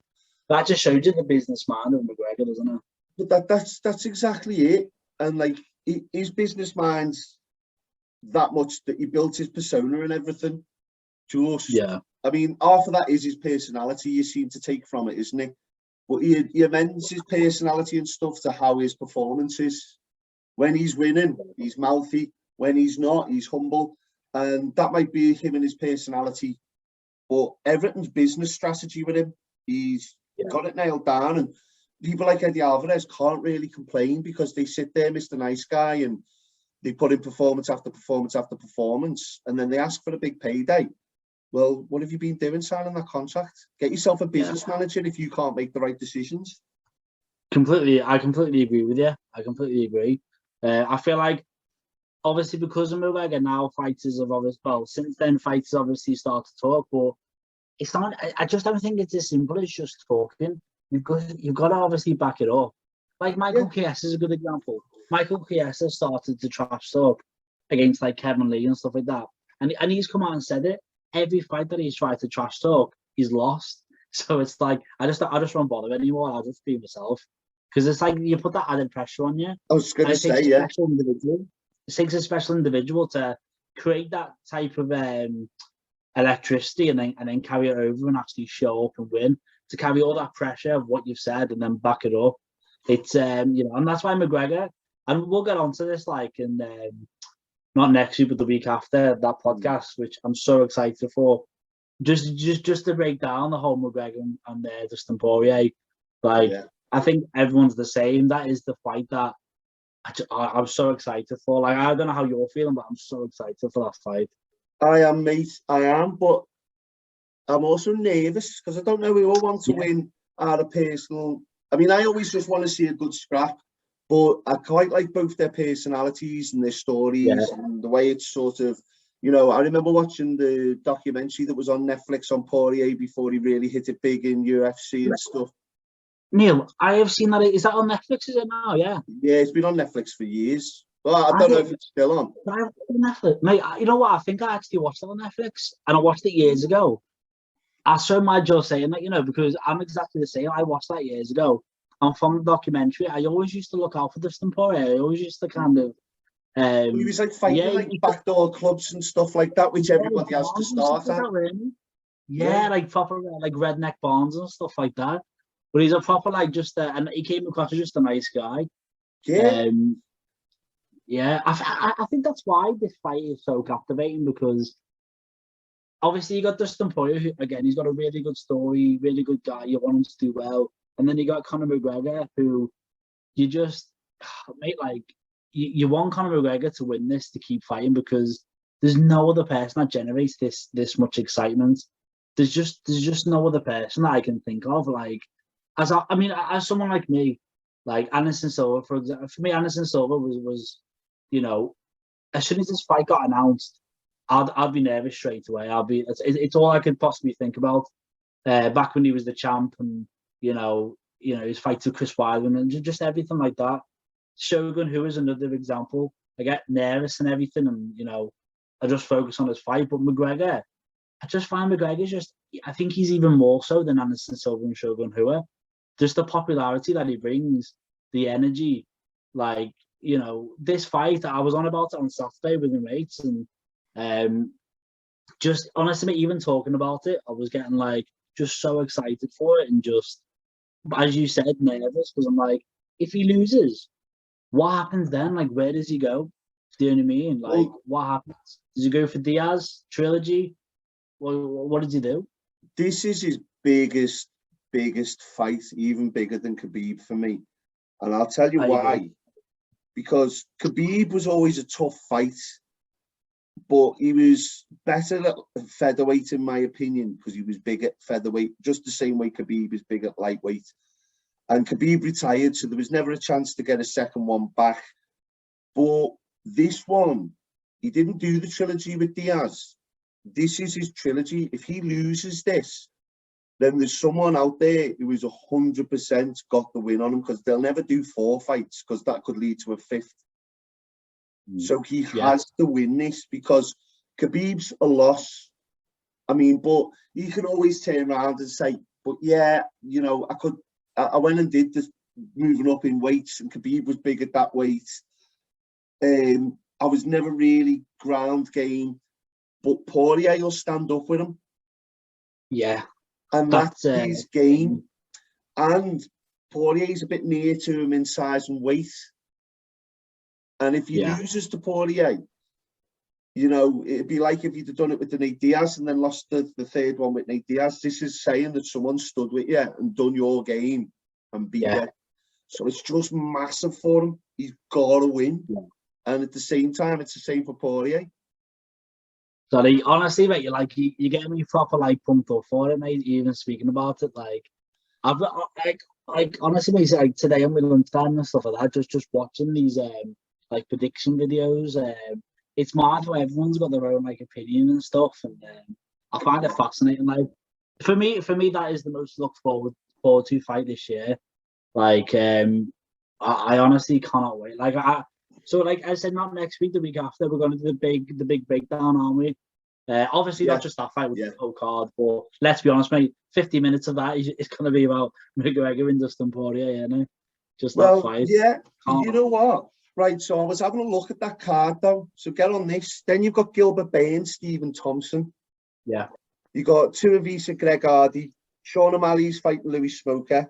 That just showed you the business mind of McGregor, doesn't it? But that's exactly it. And like his business mind's that much that he built his persona and everything. I mean, half of that is his personality you seem to take from it, isn't it? But he amends his personality and stuff to how his performance is. When he's winning, he's mouthy. When he's not, he's humble. And that might be him and his personality. But everything's business strategy with him. He's got it nailed down. And people like Eddie Alvarez can't really complain because they sit there, Mr. Nice Guy, and they put in performance after performance after performance. And then they ask for a big payday. Well, what have you been doing signing that contract? Get yourself a business manager if you can't make the right decisions. I completely agree with you. I completely agree. I feel like, obviously, because of McGregor, now fighters have obviously, well, since then, fighters obviously start to talk, but it's not, I just don't think it's as simple as just talking. You've got to obviously back it up. Like Michael Chiesa is a good example. Michael Chiesa started to trash talk against like Kevin Lee and stuff like that. And he's come out and said it. Every fight that he's tried to trash talk, he's lost. So it's like, I just won't bother anymore. I'll just be myself. Because it's like you put that added pressure on you. I was going to say, It takes a special individual to create that type of electricity and then carry it over and actually show up and win. To carry all that pressure of what you've said and then back it up. It's and that's why McGregor, and we'll get onto this like in not next week but the week after that podcast, which I'm so excited for. Just to break down the whole McGregor and Dustin Poirier, I think everyone's the same. That is the fight that I'm so excited for. Like, I don't know how you're feeling, but I'm so excited for that fight. I am, mate. I am, but I'm also nervous because I don't know who I want to win out of personal. I mean, I always just want to see a good scrap, but I quite like both their personalities and their stories and the way it's sort of, I remember watching the documentary that was on Netflix on Poirier before he really hit it big in UFC and stuff. Neil, I have seen that. Is that on Netflix? Is it now? Yeah. Yeah, it's been on Netflix for years. Well, I don't know if it's still on. Netflix, mate. You know what? I think I actually watched it on Netflix, and I watched it years ago. I so mad you're saying that, because I'm exactly the same. I watched that years ago, and from the documentary, I always used to look out for Dustin Poirier. I always used to kind of. He was like fighting like backdoor clubs and stuff like that, which everybody has to start at. Like proper like redneck barns and stuff like that. But he's a proper and he came across as just a nice guy. I think that's why this fight is so captivating, because obviously you got Dustin Poirier, who, again, he's got a really good story, really good guy. You want him to do well, and then you got Conor McGregor, who you just, mate, like you want Conor McGregor to win this to keep fighting, because there's no other person that generates this much excitement. There's just no other person that I can think of. Like, as someone like me, like Anderson Silva, for me, Anderson Silva was, as soon as this fight got announced, I'd be nervous straight away. It's all I could possibly think about. Back when he was the champ, and his fight to Chris Weidman and just everything like that. Shogun, who is another example, I get nervous and everything, and I just focus on his fight. But McGregor, I just find McGregor I think he's even more so than Anderson Silva and Shogun Rua. Just the popularity that he brings, the energy, like, this fight, I was on about it on Saturday with my mates, and just honestly, even talking about it, I was getting like just so excited for it, and just, as you said, nervous, because I'm like, if he loses, what happens then? Like, where does he go? Do you know what I mean? Like, what happens? Does he go for Diaz trilogy? What did he do? This is his biggest fight, even bigger than Khabib for me. And I'll tell you why. Because Khabib was always a tough fight, but he was better at featherweight, in my opinion, because he was big at featherweight, just the same way Khabib is big at lightweight. And Khabib retired, so there was never a chance to get a second one back. But this one, he didn't do the trilogy with Diaz. This is his trilogy. If he loses this, then there's someone out there who is 100% got the win on him, because they'll never do 4 fights, because that could lead to a 5th. So he has to win this, because Khabib's a loss. I mean, but he can always turn around and say, but yeah, I went and did this moving up in weights, and Khabib was big at that weight. I was never really ground game, but Poirier will stand up with him. Yeah. And that's his game. And Poirier's a bit near to him in size and weight. And if he loses to Poirier, it'd be like if you'd have done it with the Nate Diaz and then lost the third one with Nate Diaz. This is saying that someone stood with you and done your game and beat you. So it's just massive for him. He's got to win. Yeah. And at the same time, it's the same for Poirier. Sorry, honestly, mate, you get me proper pumped up for it, mate. Even speaking about it, I've honestly, mate, like today on my lunchtime and stuff like that, just watching these prediction videos. It's mad how everyone's got their own opinion and stuff, and I find it fascinating. Like for me, that is the most looked forward to fight this year. I honestly cannot wait. So I said, not next week, the week after, we're going to do the big breakdown, aren't we? Obviously, not just that fight with the whole card, but let's be honest, mate, 50 minutes of that is going to be about McGregor and Dustin Poirier, just that fight. Yeah, you know what? Right, so I was having a look at that card, though. So get on this. Then you've got Gilbert Burns, Stephen Thompson. Yeah. You got Tuivasa Greg Hardy. Sean O'Malley's fighting Louis Smoker.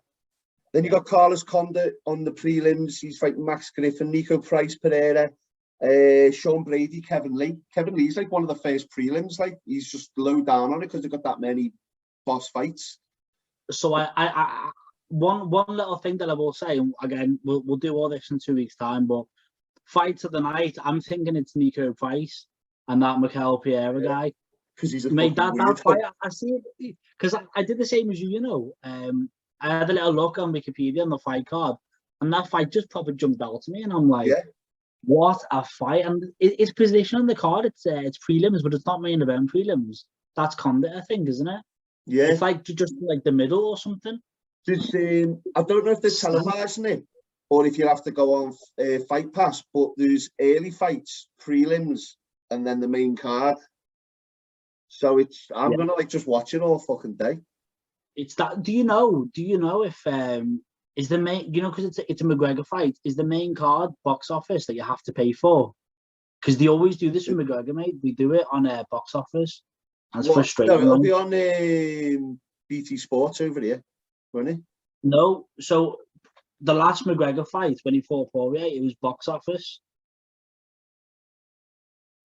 Then you got Carlos Condit on the prelims. He's fighting Max Griffin, Nico Price Pereira, Sean Brady, Kevin Lee. Kevin Lee's one of the first prelims. He's just low down on it because they've got that many boss fights. So I one little thing that I will say, and again, we'll do all this in 2 weeks' time, but fight of the night, I'm thinking it's Nico Price and that Mikel Pereira guy. Because he's made that fight. I see it because I did the same as you. I had a little look on Wikipedia on the fight card, and that fight just probably jumped out to me, and I'm like, what a fight! And its position on the card, it's prelims, but it's not main event prelims. That's Condit, I think, isn't it? Yeah. It's just the middle or something. I don't know if they're televising it or if you have to go on Fight Pass, but there's early fights, prelims, and then the main card. So I'm gonna just watch it all fucking day. It's that. Do you know if is the main? Because it's a McGregor fight. Is the main card box office that you have to pay for? Because they always do this with McGregor, mate. They do it on box office. And it's frustrating. No, it'll be on BT Sports over here, won't it? No. So the last McGregor fight when he fought Poirier, it was box office.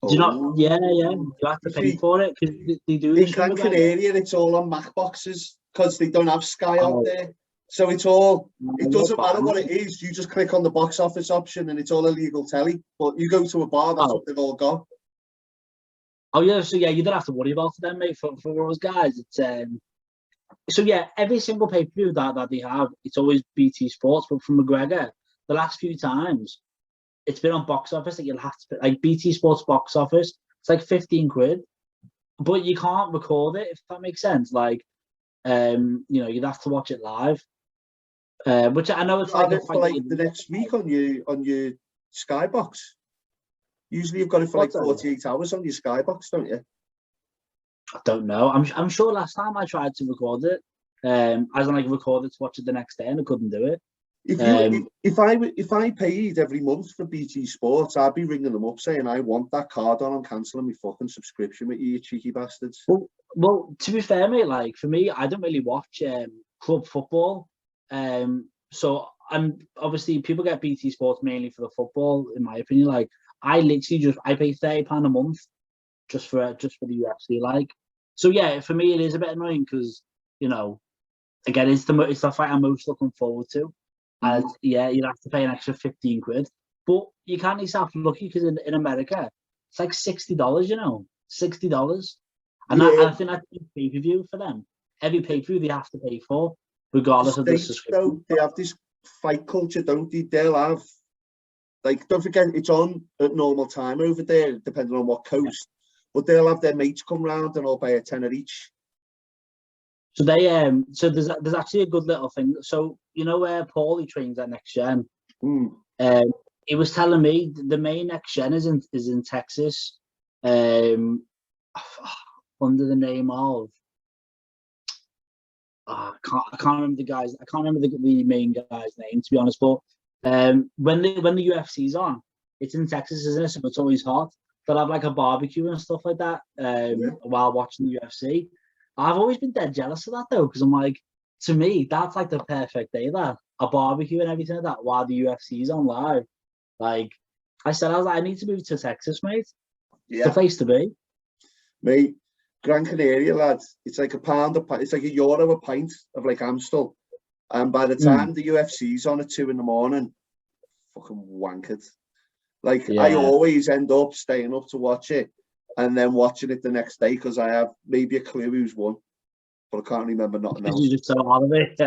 Do you not? Yeah. You have to pay for it because they do this. In Gran Canaria, it's all on Mac boxes because they don't have Sky out there. So it's all. It doesn't matter what it is. You just click on the box office option, and it's all illegal telly. But you go to a bar, that's what they've all got. Oh yeah, so yeah, you don't have to worry about it then, mate. For us guys, it's so yeah, every single pay-per-view that they have, it's always BT Sports. But from McGregor, the last few times, it's been on box office that you'll have to pay, like BT Sports box office. It's like 15 quid, but you can't record it if that makes sense. Like, you know, you'd have to watch it live. Which I know it's like a for like the next week on your Skybox. Usually you've got it for like 48 hours on your Skybox, don't you? I don't know. I'm sure last time I tried to record it, as in like record it to watch it the next day, and I couldn't do it. If I paid every month for BT Sports, I'd be ringing them up saying I want that card on. I'm cancelling my fucking subscription with you cheeky bastards. Well, to be fair, mate, like for me, I don't really watch club football. So and obviously people get BT Sports mainly for the football, in my opinion. Like I literally I pay £30 a month just for the UFC. Like, so yeah, for me it is a bit annoying because, you know, again it's the fight I'm most looking forward to. And yeah, you'd have to pay an extra 15 quid. But you can't yourself lucky because in America, it's like $60, you know, $60. And I think that's a pay-per-view for them. Every pay-per-view they have to pay for, regardless of the subscription. Though, they have this fight culture, don't they? They'll have, like, don't forget, it's on at normal time over there, depending on what coast. But they'll have their mates come round and all pay a tenner each. So they so there's actually a good little thing. So you know where Paulie trains at Next Gen. He was telling me the main Next Gen is in Texas, under the name of I can't remember the guys. I can't remember the main guy's name, to be honest. But when the UFC's on, it's in Texas, isn't it? So it's always hot. They'll have like a barbecue and stuff like that while watching the UFC. I've always been dead jealous of that though, because I'm like, to me, that's like the perfect day, that a barbecue and everything like that while the UFC's on live. Like I said, I was like, I need to move to Texas, mate. It's the place to be. Mate, Gran Canaria, lads, it's like it's like €1 a pint of like Amstel. And by the time the UFC's on at 2 a.m, fucking wankered. Like I always end up staying up to watch it and then watching it the next day because I have maybe a clue who's won, but I can't remember nothing else. You're just so out of it.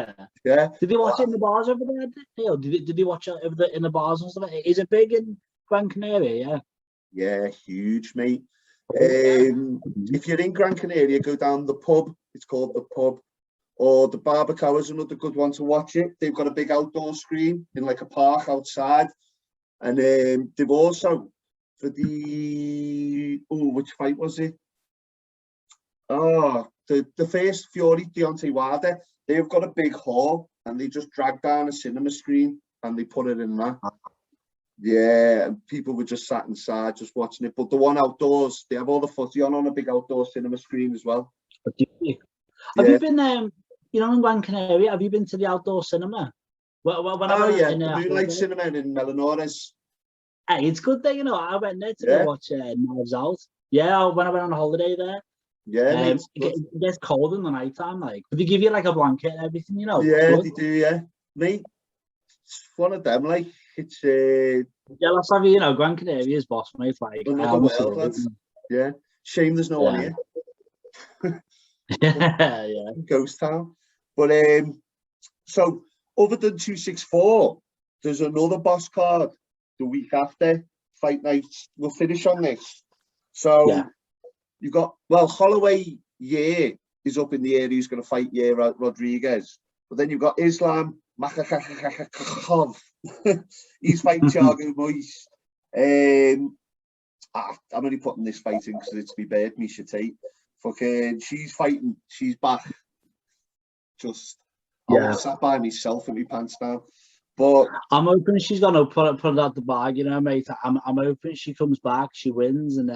Yeah. Did they watch it in the bars over there? Did they watch it in the bars and stuff? Is it big in Gran Canaria? Yeah. Yeah, huge, mate. If you're in Gran Canaria, go down the pub. It's called the Pub, or the Barbacoa is another good one to watch it. They've got a big outdoor screen in like a park outside, and they've also for the which fight was it? Oh, the first Fury Deontay Wilder. They've got a big hall, and they just drag down a cinema screen and they put it in that. Yeah, and people were just sat inside just watching it. But the one outdoors, they have all the footy on a big outdoor cinema screen as well. Have you been in Gran Canaria? Have you been to the outdoor cinema? The Moonlight Cinema in Melanores. Hey, it's good there, you know. I went there to go watch Knives Out. Yeah, when I went on holiday there. Yeah, it gets cold in the night time, like. But they give you like a blanket and everything, you know. Yeah, they do. Yeah, mate, it's one of them. Like it's jealous of you, Gran Canaria's boss, mate. Like another world, lads. Yeah, shame there's no one here. Yeah. Ghost town. But so other than 264, there's another boss card the week after fight night. We'll finish on this. So you got Holloway Yair is up in the air. He's going to fight Yair Rodriguez. But then you've got Islam Makhachev. He's fighting Thiago Moise. I'm only putting this fight in because it's my bird, Misha Tate. Fucking, she's fighting. She's back. Just, I'm sat by myself with my pants down. But I'm hoping she's gonna put it out the bag, mate. I'm hoping she comes back, she wins, and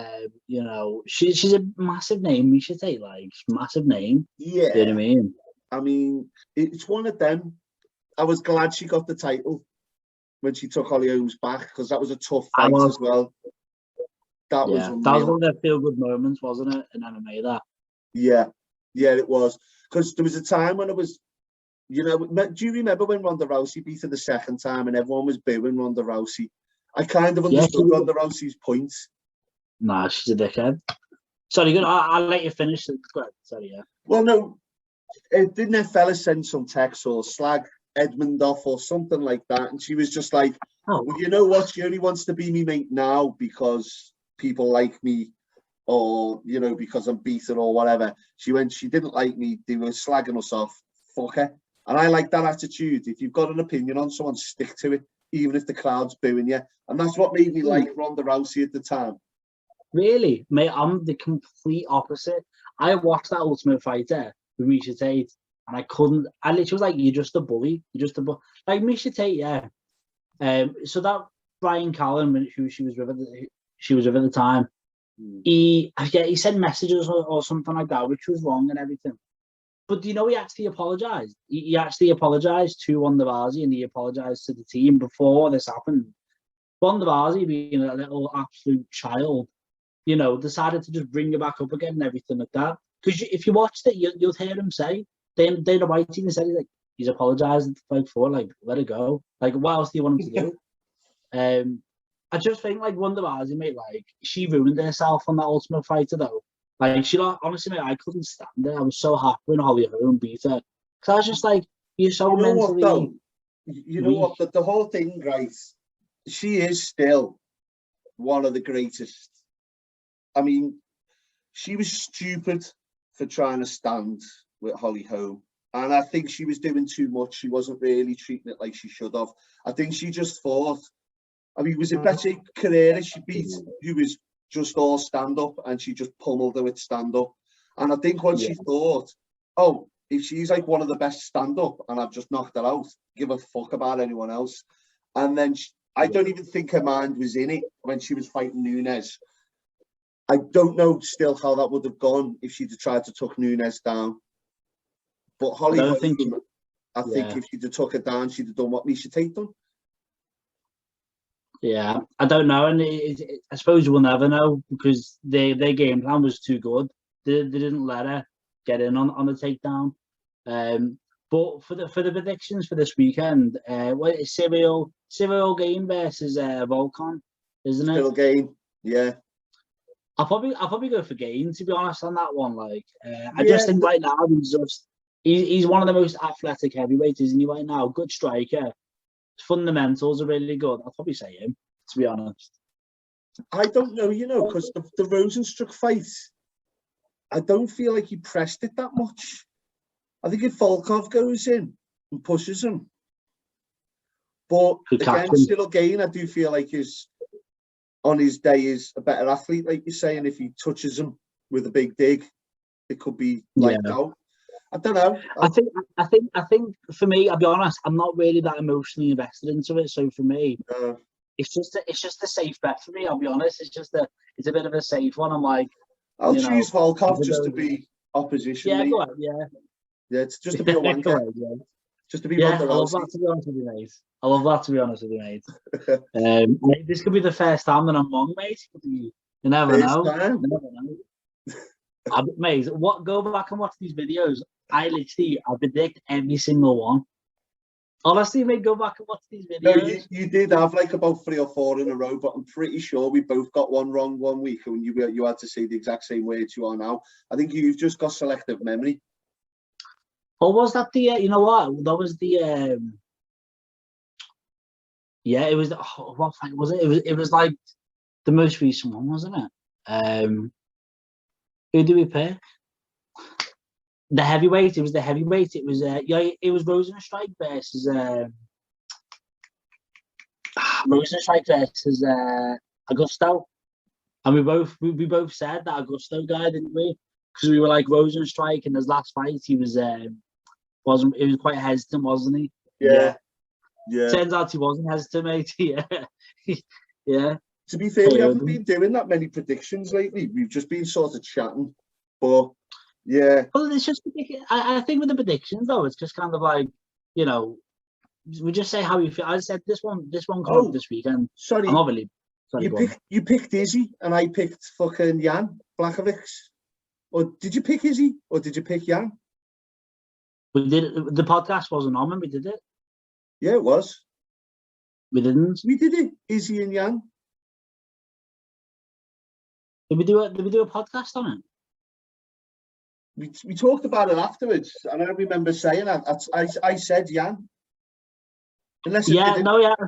she's a massive name. We should say, like, massive name. Yeah, you know what I mean. I mean, it's one of them. I was glad she got the title when she took Holly Holmes back because that was a tough fight as well. That was one of their feel-good moments, wasn't it? In MMA, that. Yeah, it was because there was a time when it was. Do you remember when Ronda Rousey beat her the second time and everyone was booing Ronda Rousey? I kind of understood Ronda Rousey's points. Nah, she's a dickhead. Sorry, good. I'll let you finish. Go ahead. Sorry, yeah. Well, no, didn't that fella send some text or slag Edmund off or something like that? And she was just like, Oh, well, you know what? She only wants to be me mate now because people like me, or, you know, because I'm beaten or whatever. She didn't like me. They were slagging us off. Fuck her. And I like that attitude. If you've got an opinion on someone, stick to it, even if the crowd's booing you. And that's what made me like Ronda Rousey at the time. really, mate? I'm the complete opposite. I watched that Ultimate Fighter with Misha Tate, and I couldn't. I literally was like, "You're just a bully. You're just a bully." Like Misha Tate, yeah. So that Brian Callen, who she was with at the time, he sent messages or something like that, which was wrong and everything. But do you know he actually apologized? He actually apologized to Ronda Rousey, and he apologized to the team before this happened. Ronda Rousey, being a little absolute child, you know, decided to just bring her back up again and everything like that. Because if you watched it, you'll hear him say, Dana White even said, he's apologizing to Fight for, like, let it go. Like, what else do you want him to do? I just think, like, Ronda Rousey, mate, like, she ruined herself on that Ultimate Fighter, though. Like, honestly, mate, I couldn't stand it. I was so happy when Holloway beat her. Because I was just like, you're so you know mentally what, though? You know weak. what? The whole thing, right? She is still one of the greatest. I mean, she was stupid for trying to stand with Holly Holm. And I think she was doing too much. She wasn't really treating it like she should have. I think she just thought, I mean, was it Betty Carrera she beat, who was just all stand-up, and she just pummeled her with stand-up. And I think when she thought, oh, if she's like one of the best stand-up and I've just knocked her out, give a fuck about anyone else. And then I don't even think her mind was in it when she was fighting Nunes. I don't know still how that would have gone if she'd have tried to tuck Nunes down. But Holly Holm, I think if she'd have took her down, she'd have done what Misha Tate done. Yeah, I don't know, and I suppose we'll never know because their game plan was too good. They didn't let her get in on the takedown. But for the predictions for this weekend, what is Cyril Game versus Volkan, isn't it? Cyril Game, yeah. I'll probably go for Game, to be honest, on that one. Like, I just think right now he's one of the most athletic heavyweights, isn't he? Right now, good striker. Fundamentals are really good. I'll probably say him, to be honest. I don't know, you know, because the Rosenstruck fight, I don't feel like he pressed it that much. I think if Volkov goes in and pushes him, but again, Cyril Gane, I do feel like on his day is a better athlete, like you're saying. If he touches him with a big dig, it could be like out. I don't know. I think for me, I'll be honest, I'm not really that emotionally invested into it. So for me, it's just a safe bet for me. I'll be honest. It's a bit of a safe one. I'm like, I'll choose Volkov just to be opposition. Yeah, mate. go ahead, Yeah, it's just to be a wanker. Ahead, just to be I love that, to be honest with you, mate. I love that, to be honest with you, mate. This could be the first time that I'm wrong, mate. You never know. You never know. Mate, go back and watch these videos. I predict every single one. Honestly, mate, go back and watch these videos. No, you did have like about 3 or 4 in a row, but I'm pretty sure we both got one wrong one week, and you had to say the exact same words you are now. I think you've just got selective memory. Or was that the? You know what? That was the. Yeah, it was. What fight was it? It was like the most recent one, wasn't it? Who do we pick? The heavyweight. It was the heavyweight. It was it was Rosenstrike versus Rosenstrike versus Augusto, and we both said that Augusto guy, didn't we? Because we were like Rosenstrike in his last fight, he was quite hesitant, wasn't he? Yeah. Turns out he wasn't hesitant, mate. Yeah. To be fair, we haven't been doing that many predictions lately. We've just been sort of chatting, but. Yeah. Well, it's just. I think with the predictions though, it's just kind of like, you know, we just say how you feel. I said this one comes this weekend. Sorry, I'm not really. You picked Izzy and I picked fucking Jan Blachowicz. Or did you pick Izzy or did you pick Jan? We did. The podcast wasn't on when we did it. Yeah, it was. We didn't. We did it. Izzy and Jan. Did we do a podcast on it? We talked about it afterwards, and I remember saying I said Jan. Unless it didn't.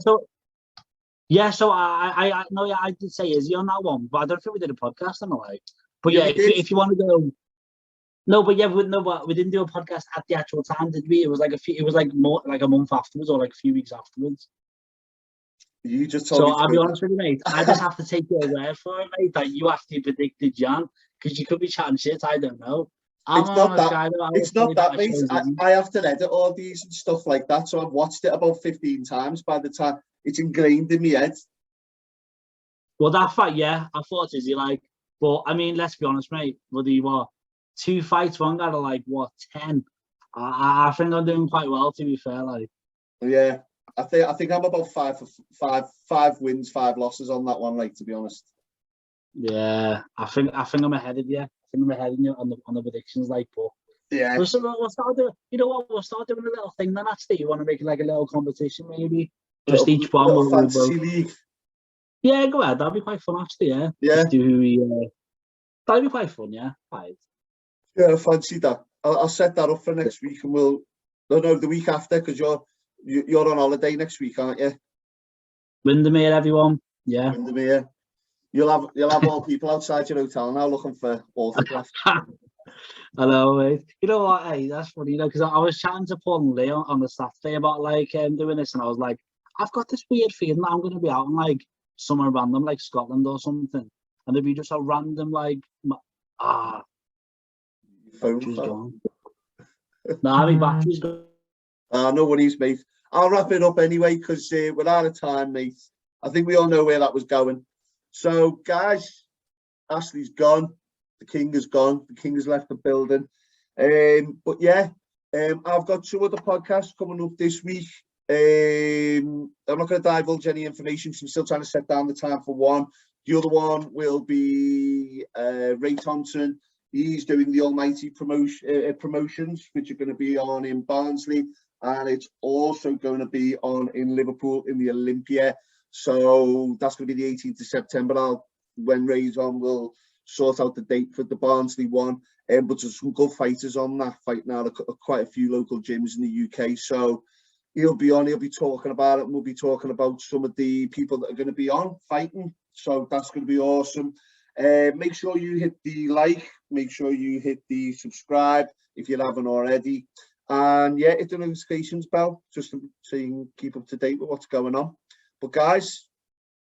So I no, yeah, I did say Izzy on that one, but I don't think we did a podcast on it. Like, but Yeah, if you want to go, no, but we didn't do a podcast at the actual time, did we? It was like more like a month afterwards, or like a few weeks afterwards. You just told me. So I'll be honest with you, mate. I just have to take your word for it, mate. That you actually predicted Jan, because you could be chatting shit. I don't know. It's not that, mate. I have to edit all these and stuff like that, so I've watched it about 15 times by the time it's ingrained in my head. Well, that fight, yeah, I thought Izzy like, but I mean, let's be honest, mate. Bloody what, 2 fights, one got to like what 10. I think I'm doing quite well, to be fair. Like, yeah, I think I'm about 5 wins, 5 losses on that one. Like, to be honest. Yeah, I think I'm ahead of you. I think I'm ahead of you on the predictions, like, but yeah, we'll start doing. You know what? We'll start doing a little thing then. Actually, you want to make it like a little competition, maybe just each one. Little fantasy league. Yeah, go ahead. That'd be quite fun, actually. Yeah. Yeah. Just do who we. That'd be quite fun. Yeah. Right. Yeah, I fancy that. I'll set that up for next week, and we'll. No, the week after, because you're on holiday next week, aren't you? Windermere, everyone. Yeah. Windermere. You'll have all people outside your hotel now looking for autographs. I know, mate. You know what? Hey, that's funny, because I was chatting to Paul and Leo on the Saturday about like doing this, and I was like, I've got this weird feeling that I'm going to be out in like somewhere random, like Scotland or something, and there'd be just a random like battery's gone. Nah, my battery's gone. No worries, mate. I'll wrap it up anyway, because we're out of time, mate. I think we all know where that was going. So, guys, Ashley's gone. The King is gone. The King has left the building. But yeah, I've got 2 other podcasts coming up this week. I'm not going to divulge any information because I'm still trying to set down the time for one. The other one will be Ray Thompson. He's doing the Almighty promotions, which are going to be on in Barnsley, and it's also going to be on in Liverpool in the Olympia. So that's going to be the 18th of September. When Ray's on, we'll sort out the date for the Barnsley one. But there's some good fighters on that fight now. Quite a few local gyms in the UK. So he'll be on. He'll be talking about it. And we'll be talking about some of the people that are going to be on fighting. So that's going to be awesome. Make sure you hit the like. Make sure you hit the subscribe if you haven't already. And yeah, hit the notifications bell just so you can keep up to date with what's going on. But guys,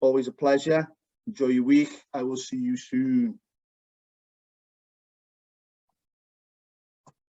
always a pleasure. Enjoy your week. I will see you soon.